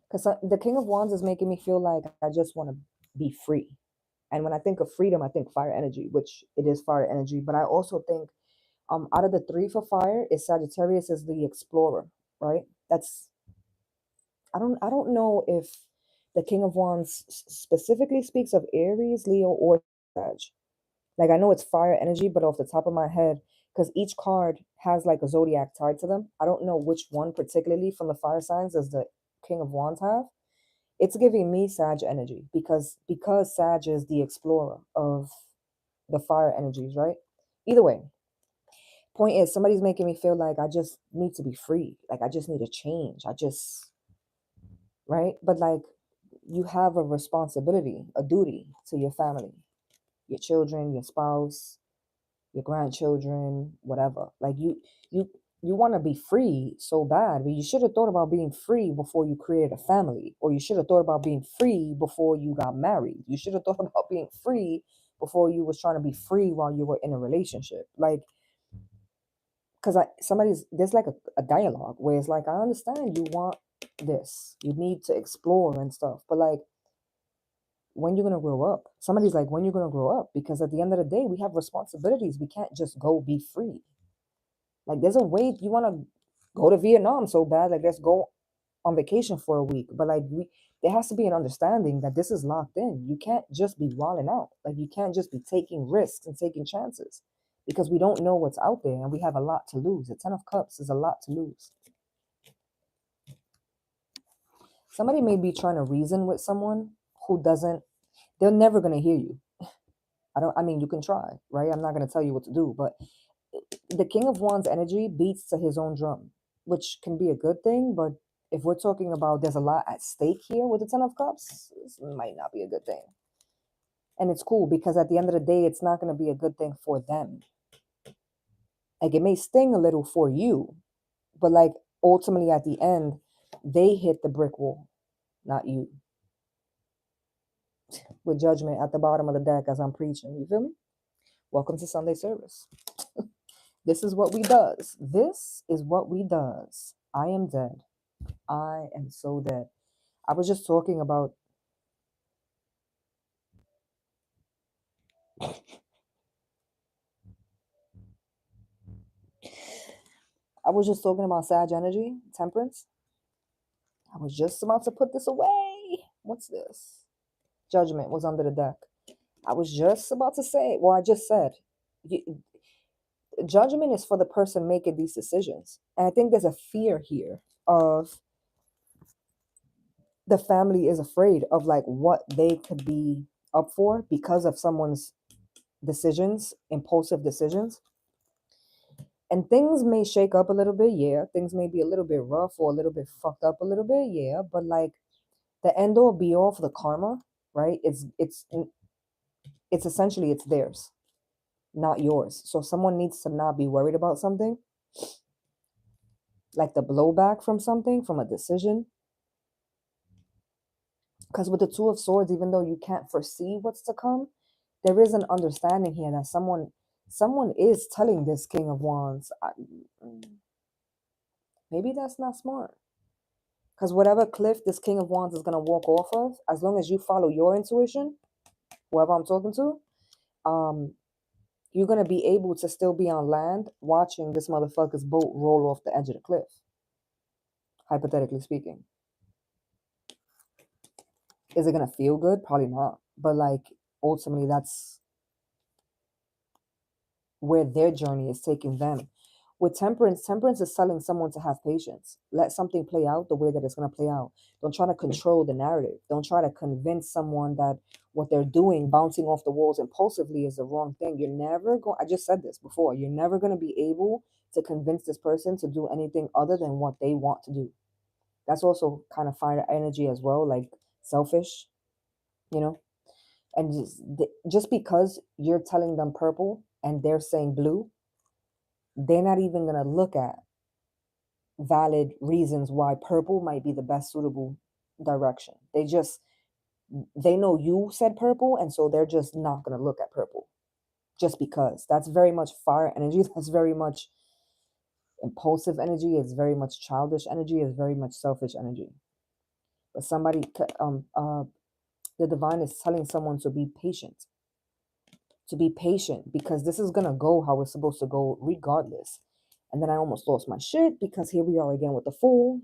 because the King of Wands is making me feel like I just want to be free. And when I think of freedom, I think fire energy, which it is fire energy. But I also think out of the 3 for fire, is Sagittarius is the explorer, right? I don't know if the King of Wands specifically speaks of Aries, Leo, or Sag. Like, I know it's fire energy, but off the top of my head, because each card has like a zodiac tied to them, I don't know which one particularly from the fire signs does the King of Wands have. It's giving me Sag energy because Sag is the explorer of the fire energies, right? Either way, point is, somebody's making me feel like I just need to be free. Like, I just need a change. Right? But like, you have a responsibility, a duty to your family, your children, your spouse, your grandchildren, whatever. Like you you want to be free so bad, but you should have thought about being free before you created a family, or you should have thought about being free before you got married. You should have thought about being free before you was trying to be free while you were in a relationship. Like, because there's like a dialogue where it's like, I understand you want this, you need to explore and stuff, but like, when you're gonna grow up? Somebody's like, when you're gonna grow up? Because at the end of the day, we have responsibilities. We can't just go be free. Like, there's a way. You want to go to Vietnam so bad, like, let's go on vacation for a week. But like, there has to be an understanding that this is locked in. You can't just be wilding out. Like, you can't just be taking risks and taking chances, because we don't know what's out there and we have a lot to lose. The Ten of Cups is a lot to lose. Somebody may be trying to reason with someone who doesn't. They're never gonna hear you. I mean, you can try, right? I'm not gonna tell you what to do, but the King of Wands energy beats to his own drum, which can be a good thing. But if we're talking about there's a lot at stake here with the Ten of Cups, this might not be a good thing. And it's cool because at the end of the day, it's not going to be a good thing for them. Like, it may sting a little for you, but like, ultimately at the end, they hit the brick wall, not you. With Judgment at the bottom of the deck as I'm preaching. You feel me? Welcome to Sunday service. This is what we does. This is what we does. I am dead. I am so dead. I was just talking about Sag energy, temperance. I was just about to put this away. What's this? Judgment was under the deck. I was just about to say, well, I just said, judgment is for the person making these decisions. And I think there's a fear here of the family is afraid of like what they could be up for because of someone's decisions, impulsive decisions. And things may shake up a little bit, yeah. Things may be a little bit rough or a little bit fucked up a little bit, yeah. But like, the end all be all for the karma, right? It's essentially, it's theirs, not yours. So someone needs to not be worried about something, like the blowback from something, from a decision. Because with the Two of Swords, even though you can't foresee what's to come, there is an understanding here that someone is telling this King of Wands, maybe that's not smart. Because whatever cliff this King of Wands is going to walk off of, as long as you follow your intuition, whoever I'm talking to, you're going to be able to still be on land watching this motherfucker's boat roll off the edge of the cliff, hypothetically speaking. Is it going to feel good? Probably not. But like, ultimately, that's where their journey is taking them. With temperance is telling someone to have patience. Let something play out the way that it's going to play out. Don't try to control the narrative. Don't try to convince someone that what they're doing, bouncing off the walls impulsively, is the wrong thing. You're never going, I just said this before, you're never going to be able to convince this person to do anything other than what they want to do. That's also kind of fire energy as well, like selfish, you know? And just because you're telling them purple and they're saying blue, they're not even going to look at valid reasons why purple might be the best suitable direction. They know you said purple, and so they're just not going to look at purple just because. That's very much fire energy. That's very much impulsive energy. It's very much childish energy. It's very much selfish energy. But the divine is telling someone to be patient. To be patient, because this is going to go how it's supposed to go regardless. And then I almost lost my shit because here we are again with the Fool.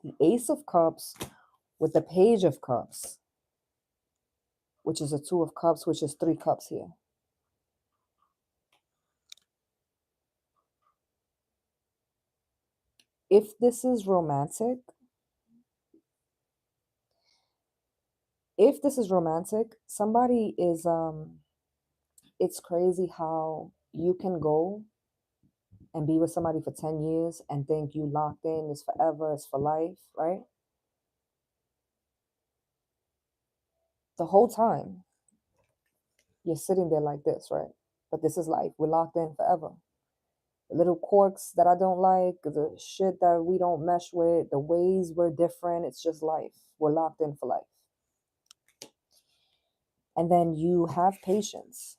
The Ace of Cups with the Page of Cups, which is a Two of Cups, which is 3 cups here. If this is romantic, somebody is, it's crazy how you can go and be with somebody for 10 years and think you locked in, it's forever, it's for life, right? The whole time you're sitting there like this, right? But this is life. We're locked in forever. The little quirks that I don't like, the shit that we don't mesh with, the ways we're different, it's just life. We're locked in for life. And then you have patience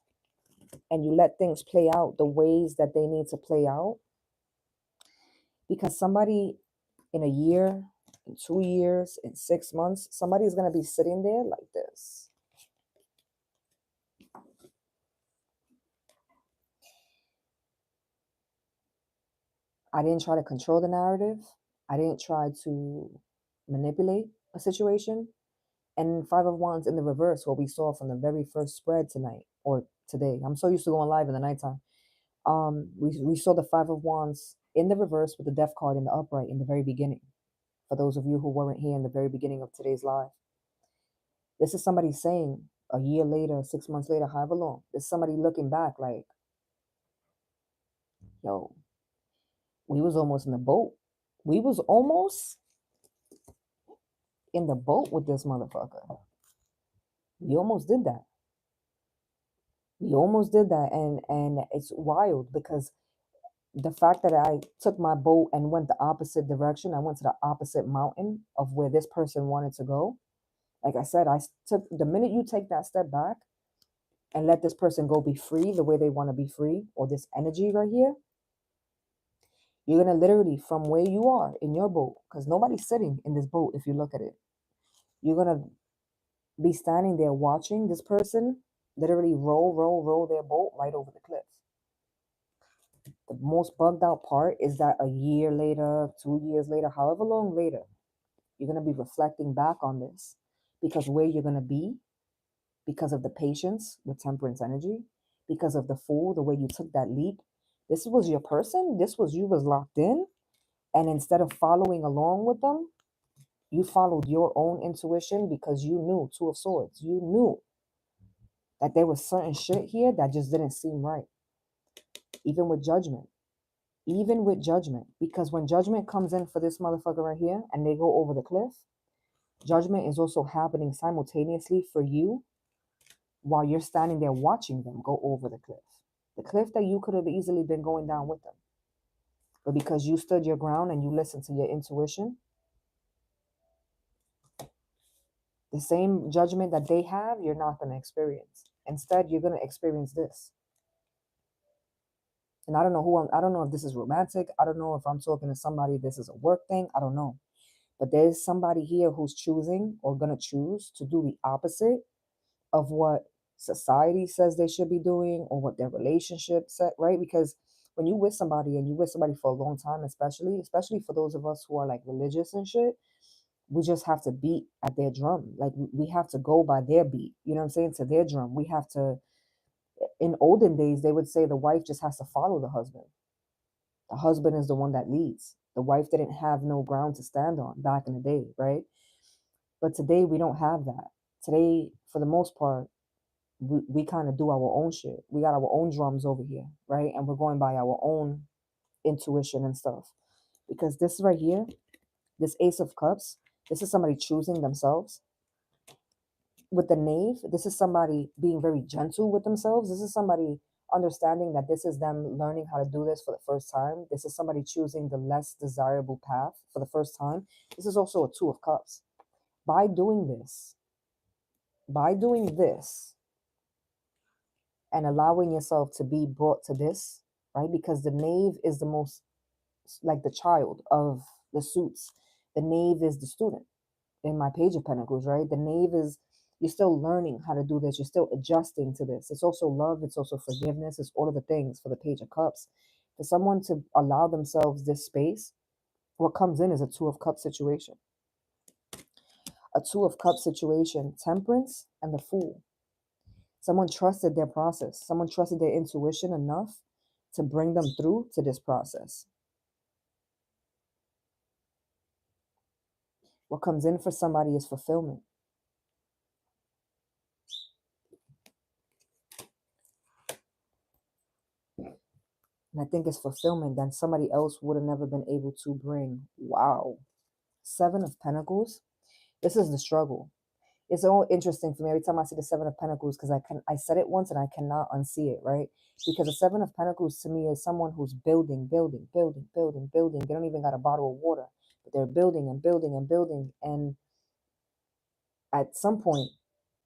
and you let things play out the ways that they need to play out, because somebody in a year, in 2 years, in 6 months, somebody's going to be sitting there like this. I didn't try to control the narrative. I didn't try to manipulate a situation. And Five of Wands in the reverse, what we saw from the very first spread tonight or today. I'm so used to going live in the nighttime. We saw the Five of Wands in the reverse with the Death card in the upright in the very beginning. For those of you who weren't here in the very beginning of today's live, this is somebody saying a year later, 6 months later, however long, there's somebody looking back like, yo, we was almost in the boat. We was almost in the boat with this motherfucker. We almost did that. We almost did that. And it's wild because the fact that I took my boat and went the opposite direction, I went to the opposite mountain of where this person wanted to go. Like I said, I took the minute you take that step back and let this person go be free the way they want to be free, or this energy right here, you're going to literally, from where you are in your boat, because nobody's sitting in this boat if you look at it, you're going to be standing there watching this person literally roll their boat right over the cliff. The most bugged out part is that a year later, 2 years later, however long later, you're going to be reflecting back on this, because where you're going to be, because of the patience with temperance energy, because of the Fool, the way you took that leap. This was your person. This was you, was locked in. And instead of following along with them, you followed your own intuition because you knew, Two of Swords, you knew that there was certain shit here that just didn't seem right. Even with judgment. Even with judgment. Because when judgment comes in for this motherfucker right here and they go over the cliff, judgment is also happening simultaneously for you while you're standing there watching them go over the cliff. The cliff that you could have easily been going down with them. But because you stood your ground and you listened to your intuition, the same judgment that they have, you're not going to experience. Instead, you're going to experience this. And I don't know I don't know if this is romantic. I don't know if I'm talking to somebody, this is a work thing. I don't know. But there's somebody here who's choosing or going to choose to do the opposite of what society says they should be doing or what their relationship said, right? Because when you with somebody and you with somebody for a long time, especially for those of us who are like religious and shit, we just have to beat at their drum. Like we have to go by their beat, you know what I'm saying? To their drum. We have to, in olden days, they would say the wife just has to follow the husband. The husband is the one that leads. The wife didn't have no ground to stand on back in the day, right? But today we don't have that. Today, for the most part, we kind of do our own shit. We got our own drums over here, right? And we're going by our own intuition and stuff. Because this right here, this Ace of Cups, this is somebody choosing themselves. With the Knave, this is somebody being very gentle with themselves. This is somebody understanding that this is them learning how to do this for the first time. This is somebody choosing the less desirable path for the first time. This is also a Two of Cups. By doing this, and allowing yourself to be brought to this, right? Because the Knave is the most, like the child of the suits. The Knave is the student in my Page of Pentacles, right? The Knave is, you're still learning how to do this. You're still adjusting to this. It's also love. It's also forgiveness. It's all of the things for the Page of Cups. For someone to allow themselves this space, what comes in is a Two of Cups situation. A Two of Cups situation, Temperance and the Fool. Someone trusted their process. Someone trusted their intuition enough to bring them through to this process. What comes in for somebody is fulfillment. And I think it's fulfillment that somebody else would have never been able to bring. Wow. Seven of Pentacles. This is the struggle. It's so interesting for me every time I see the Seven of Pentacles, because I said it once and I cannot unsee it, right? Because the Seven of Pentacles to me is someone who's building, building, building, building, building. They don't even got a bottle of water, but they're building and building and building. And at some point,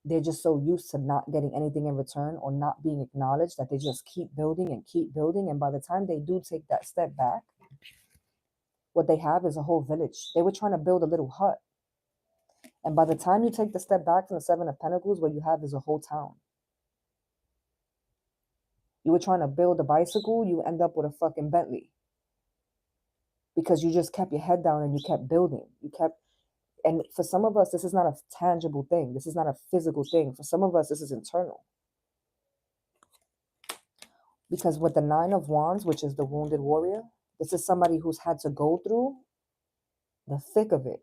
they're just so used to not getting anything in return or not being acknowledged that they just keep building and keep building. And by the time they do take that step back, what they have is a whole village. They were trying to build a little hut. And by the time you take the step back from the Seven of Pentacles, what you have is a whole town. You were trying to build a bicycle, you end up with a fucking Bentley. Because you just kept your head down and you kept building. And for some of us, this is not a tangible thing. This is not a physical thing. For some of us, this is internal. Because with the Nine of Wands, which is the wounded warrior, this is somebody who's had to go through the thick of it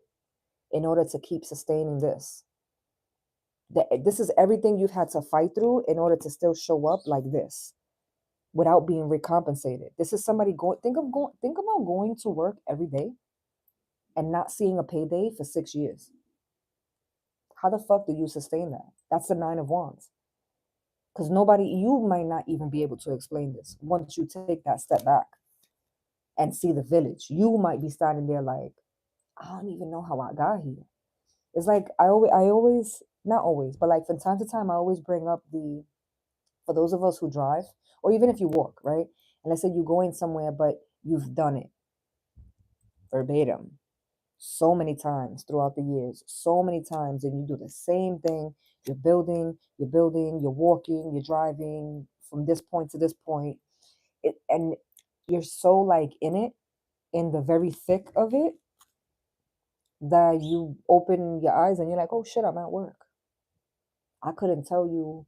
in order to keep sustaining this. This is everything you've had to fight through in order to still show up like this without being recompensated. This is somebody think about going to work every day and not seeing a payday for 6 years. How the fuck do you sustain that? That's the Nine of Wands. Because you might not even be able to explain this once you take that step back and see the village. You might be standing there like, I don't even know how I got here. It's like I always, not always, but like from time to time, I always bring up for those of us who drive, or even if you walk, right? And let's say you're going somewhere, but you've done it verbatim so many times throughout the years, so many times, and you do the same thing. You're building, you're walking, you're driving from this point to this point. And you're so like in it, in the very thick of it, that you open your eyes and you're like, oh shit, I'm at work. I couldn't tell you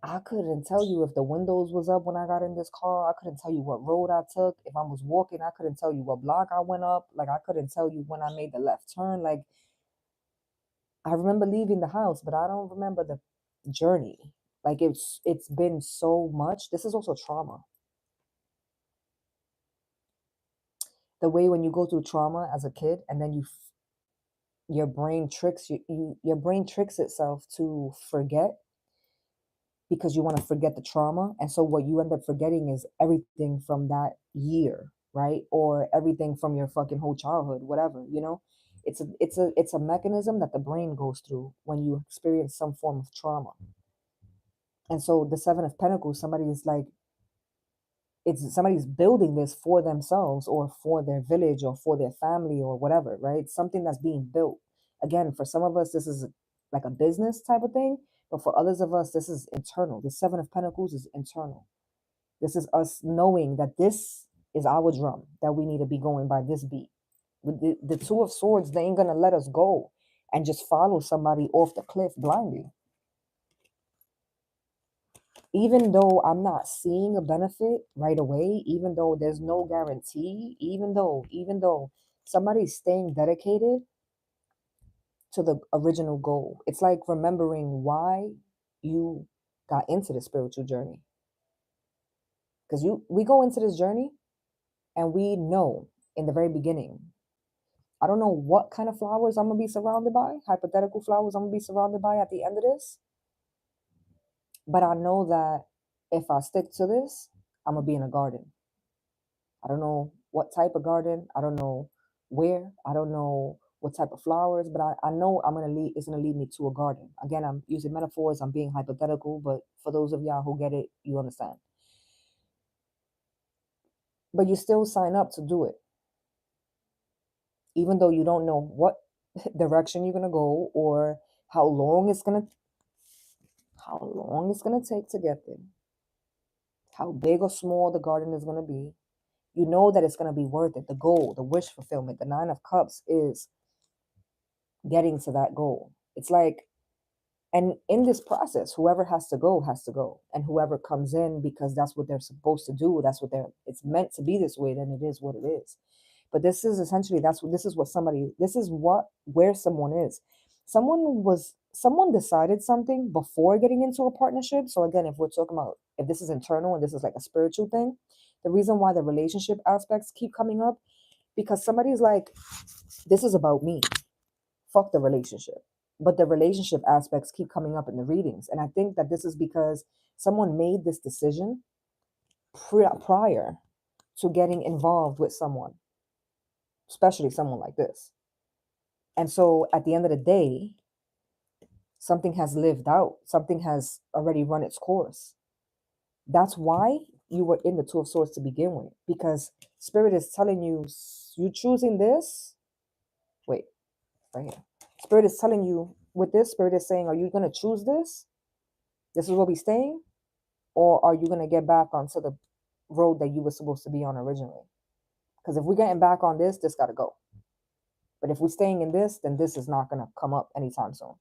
if the windows was up when I got in this car. I couldn't tell you what road I took. If I was walking, I couldn't tell you what block I went up. Like, I couldn't tell you when I made the left turn. Like, I remember leaving the house, but I don't remember the journey. Like, it's been so much. This is also trauma. The way when you go through trauma as a kid and then your brain tricks your brain tricks itself to forget, because you want to forget the trauma. And so what you end up forgetting is everything from that year, right? Or everything from your fucking whole childhood, whatever, you know? It's a mechanism that the brain goes through when you experience some form of trauma. And so the Seven of Pentacles, somebody's building this for themselves or for their village or for their family or whatever, right? Something that's being built. Again, for some of us, this is like a business type of thing. But for others of us, this is internal. The Seven of Pentacles is internal. This is us knowing that this is our drum, that we need to be going by this beat. With the Two of Swords, they ain't going to let us go and just follow somebody off the cliff blindly. Even though I'm not seeing a benefit right away, even though there's no guarantee, even though somebody's staying dedicated to the original goal. It's like remembering why you got into the spiritual journey. Because we go into this journey and we know in the very beginning, I don't know what kind of flowers I'm going to be surrounded by, hypothetical flowers I'm going to be surrounded by at the end of this. But I know that if I stick to this, I'm going to be in a garden. I don't know what type of garden. I don't know where. I don't know what type of flowers, but I know it's going to lead me to a garden. Again, I'm using metaphors. I'm being hypothetical, but for those of y'all who get it, you understand. But you still sign up to do it. Even though you don't know what direction you're going to go or how long it's going to take to get there, how big or small the garden is going to be, you know that it's going to be worth it. The goal, the wish fulfillment, the Nine of Cups is getting to that goal. It's like, and in this process, whoever has to go, and whoever comes in because that's what they're supposed to do, it's meant to be this way, then it is what it is. But this is essentially, where someone is. Someone decided something before getting into a partnership. So again, if we're talking about, if this is internal and this is like a spiritual thing, the reason why the relationship aspects keep coming up, because somebody's like, this is about me. fuck the relationship. But the relationship aspects keep coming up in the readings. And I think that this is because someone made this decision prior to getting involved with someone, especially someone like this. And so at the end of the day, something has lived out, something has already run its course. That's why you were in the Two of Swords to begin with, because Spirit is telling you, you choosing this. Wait, right here. Spirit is telling you with this, Spirit is saying, are you going to choose this? This is where we staying? Or are you going to get back onto the road that you were supposed to be on originally? Because if we're getting back on this got to go. But if we're staying in this, then this is not going to come up anytime soon.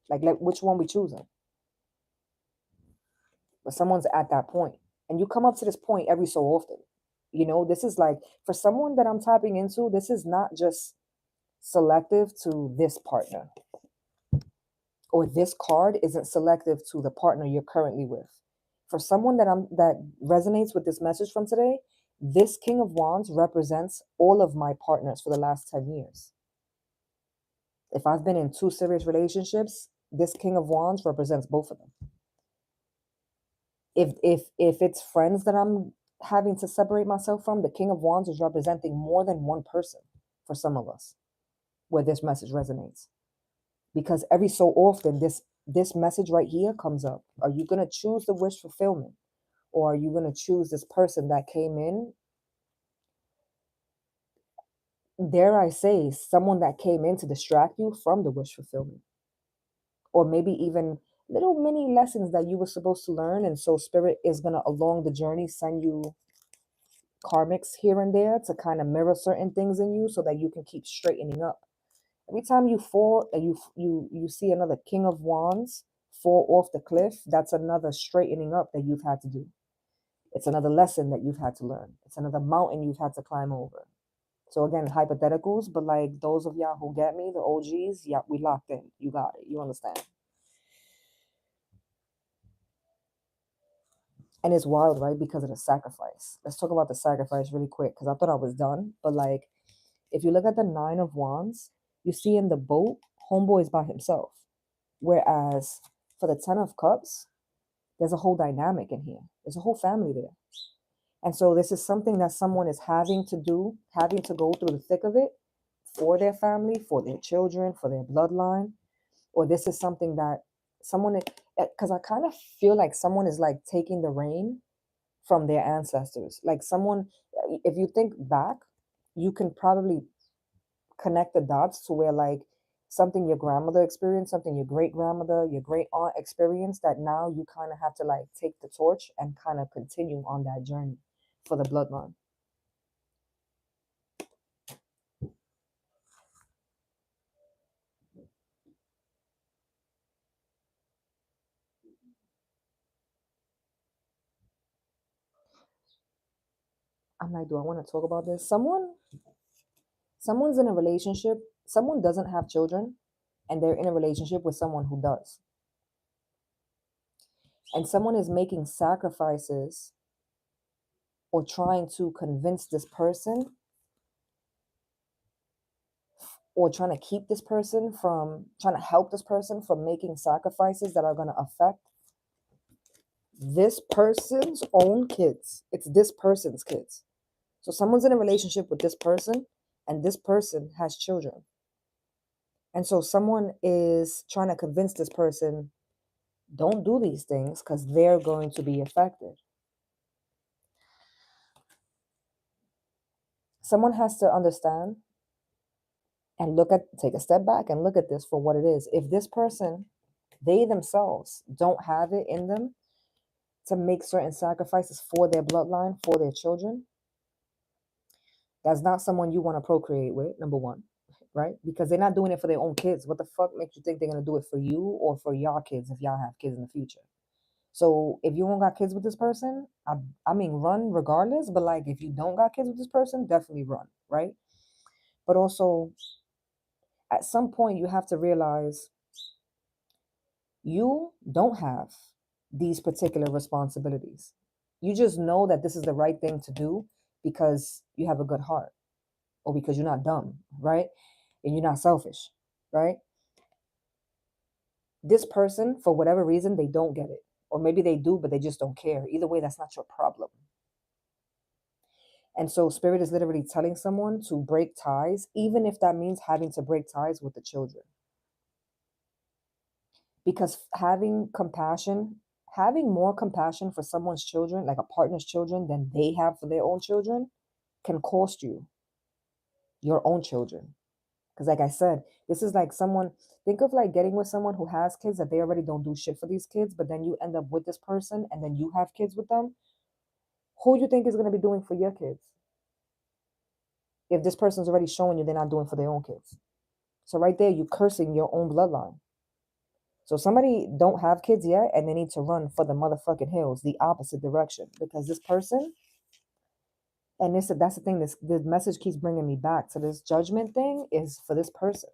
Like which one we choosing? But someone's at that point. And you come up to this point every so often. You know, this is like, for someone that I'm tapping into, this is not just selective to this partner. Or this card isn't selective to the partner you're currently with. For someone that resonates with this message from today, this King of Wands represents all of my partners for the last 10 years. If I've been in 2 serious relationships, this King of Wands represents both of them. If it's friends that I'm having to separate myself from, the King of Wands is representing more than one person for some of us, where this message resonates. Because every so often, this message right here comes up. Are you going to choose the wish fulfillment? Or are you going to choose this person that came in? Dare I say, someone that came in to distract you from the wish fulfillment. Or maybe even little mini lessons that you were supposed to learn. And so Spirit is going to, along the journey, send you karmics here and there to kind of mirror certain things in you so that you can keep straightening up. Every time you fall and you see another King of Wands fall off the cliff, that's another straightening up that you've had to do. It's another lesson that you've had to learn. It's another mountain you've had to climb over. So again, hypotheticals, but like those of y'all who get me, the OGs, yeah, we locked in. You got it. You understand. And it's wild, right? Because of the sacrifice. Let's talk about the sacrifice really quick, because I thought I was done. But like, if you look at the 9 of Wands, you see in the boat, homeboy is by himself. Whereas for the 10 of Cups, there's a whole dynamic in here. There's a whole family there. And so this is something that someone is having to do, having to go through the thick of it for their family, for their children, for their bloodline. Or this is something that someone, because I kind of feel like someone is like taking the reign from their ancestors. Like someone, if you think back, you can probably connect the dots to where like something your grandmother experienced, something your great grandmother, your great aunt experienced, that now you kind of have to like take the torch and kind of continue on that journey for the bloodline. I'm like, do I want to talk about this? Someone's in a relationship, someone doesn't have children, and they're in a relationship with someone who does. And someone is making sacrifices or trying to convince this person or trying to keep this person from, trying to help this person from making sacrifices that are going to affect this person's own kids. It's this person's kids. So someone's in a relationship with this person and this person has children. And so someone is trying to convince this person, don't do these things because they're going to be affected. Someone has to understand and take a step back and look at this for what it is. If this person, they themselves don't have it in them to make certain sacrifices for their bloodline, for their children, that's not someone you want to procreate with, number one, right? Because they're not doing it for their own kids. What the fuck makes you think they're going to do it for you or for y'all kids if y'all have kids in the future? So if you don't got kids with this person, I mean, run regardless. But like, if you don't got kids with this person, definitely run, right? But also, at some point, you have to realize you don't have these particular responsibilities. You just know that this is the right thing to do because you have a good heart or because you're not dumb, right? And you're not selfish, right? This person, for whatever reason, they don't get it. Or maybe they do, but they just don't care. Either way, that's not your problem. And so spirit is literally telling someone to break ties, even if that means having to break ties with the children. Because having compassion, having more compassion for someone's children, like a partner's children, than they have for their own children, can cost you your own children. Because like I said, this is like someone, think of like getting with someone who has kids that they already don't do shit for these kids, but then you end up with this person and then you have kids with them. Who you think is going to be doing for your kids? If this person's already showing you they're not doing for their own kids. So right there, you're cursing your own bloodline. So somebody don't have kids yet and they need to run for the motherfucking hills, the opposite direction. Because this person, and that's the thing, this message keeps bringing me back to this judgment thing, is for this person.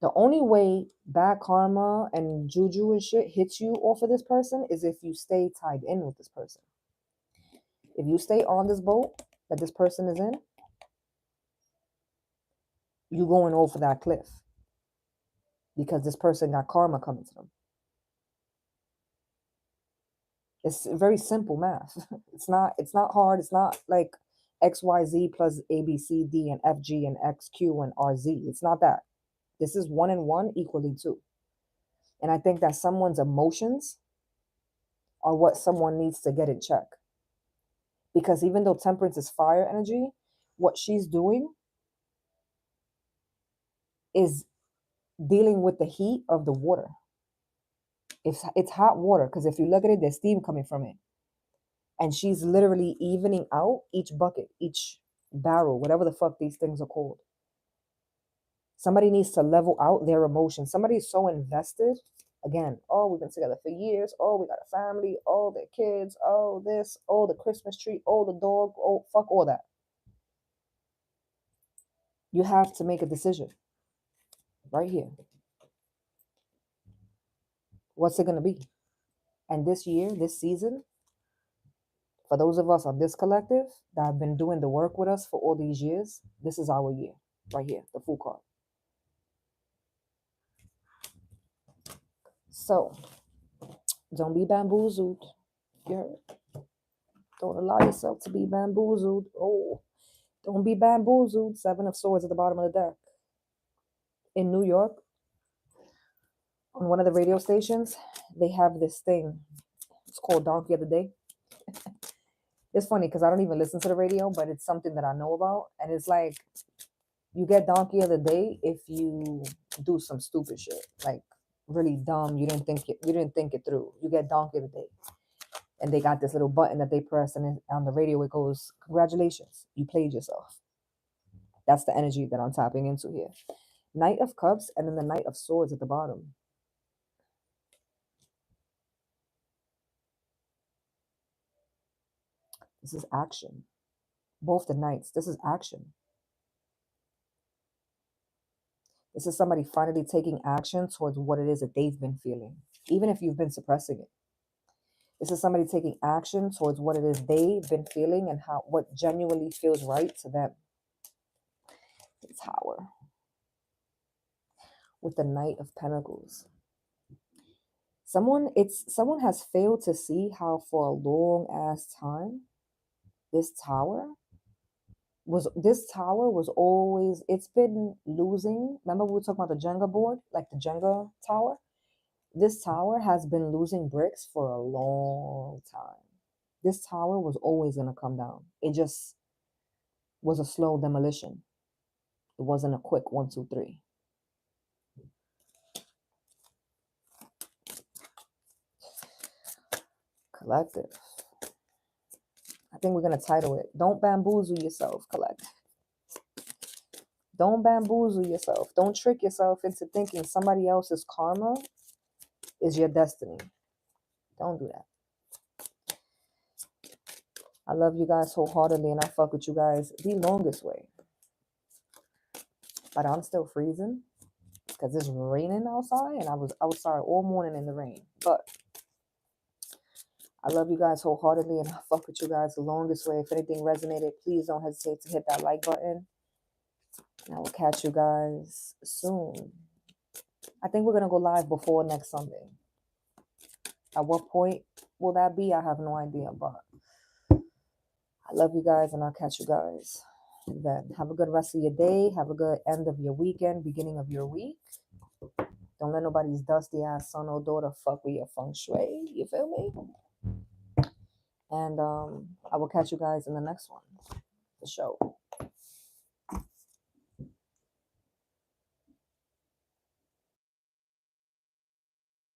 The only way bad karma and juju and shit hits you off of this person is if you stay tied in with this person. If you stay on this boat that this person is in, you going over that cliff. Because this person got karma coming to them. It's very simple math. It's not hard. It's not like XYZ plus ABCD and FG and XQ and RZ. It's not that. This is 1 and 1 equally 2. And I think that someone's emotions are what someone needs to get in check. Because even though temperance is fire energy, what she's doing is dealing with the heat of the water. It's hot water, because if you look at it, there's steam coming from it. And she's literally evening out each bucket, each barrel, whatever the fuck these things are called. Somebody needs to level out their emotions. Somebody's so invested. Again, oh, we've been together for years. Oh, we got a family. Oh, their kids. Oh, this. Oh, the Christmas tree. Oh, the dog. Oh, fuck all that. You have to make a decision right here. What's it going to be? And this year, this season, for those of us on this collective that have been doing the work with us for all these years, this is our year right here, the full card. So, don't be bamboozled. You heard? Don't allow yourself to be bamboozled. Oh, don't be bamboozled. 7 of Swords at the bottom of the deck. In New York, on one of the radio stations, they have this thing. It's called Donkey of the Day. It's funny because I don't even listen to the radio, but it's something that I know about. And it's like, you get Donkey of the Day if you do some stupid shit. Like, really dumb. You didn't think it through. You get Donkey of the Day. And they got this little button that they press, and on the radio it goes, congratulations, you played yourself. That's the energy that I'm tapping into here. Knight of Cups, and then the Knight of Swords at the bottom. This is action. Both the Knights. This is action. This is somebody finally taking action towards what it is that they've been feeling, even if you've been suppressing it. This is somebody taking action towards what it is they've been feeling and what genuinely feels right to them. The Tower. With the Knight of Pentacles. Someone has failed to see how for a long ass time this tower was always, it's been losing. Remember we were talking about the Jenga board, like the Jenga tower? This tower has been losing bricks for a long time. This tower was always going to come down. It just was a slow demolition. It wasn't a quick 1, 2, 3. Collective. I think we're going to title it, Don't Bamboozle Yourself, Collective. Don't bamboozle yourself. Don't trick yourself into thinking somebody else's karma is your destiny. Don't do that. I love you guys wholeheartedly, and I fuck with you guys the longest way. But I'm still freezing because it's raining outside, and I was outside all morning in the rain. But I love you guys wholeheartedly, and I fuck with you guys the longest way. If anything resonated, please don't hesitate to hit that like button. And I will catch you guys soon. I think we're going to go live before next Sunday. At what point will that be? I have no idea, but I love you guys, and I'll catch you guys then. Have a good rest of your day. Have a good end of your weekend, beginning of your week. Don't let nobody's dusty ass son or daughter fuck with your feng shui. You feel me? And I will catch you guys in the next one. The show.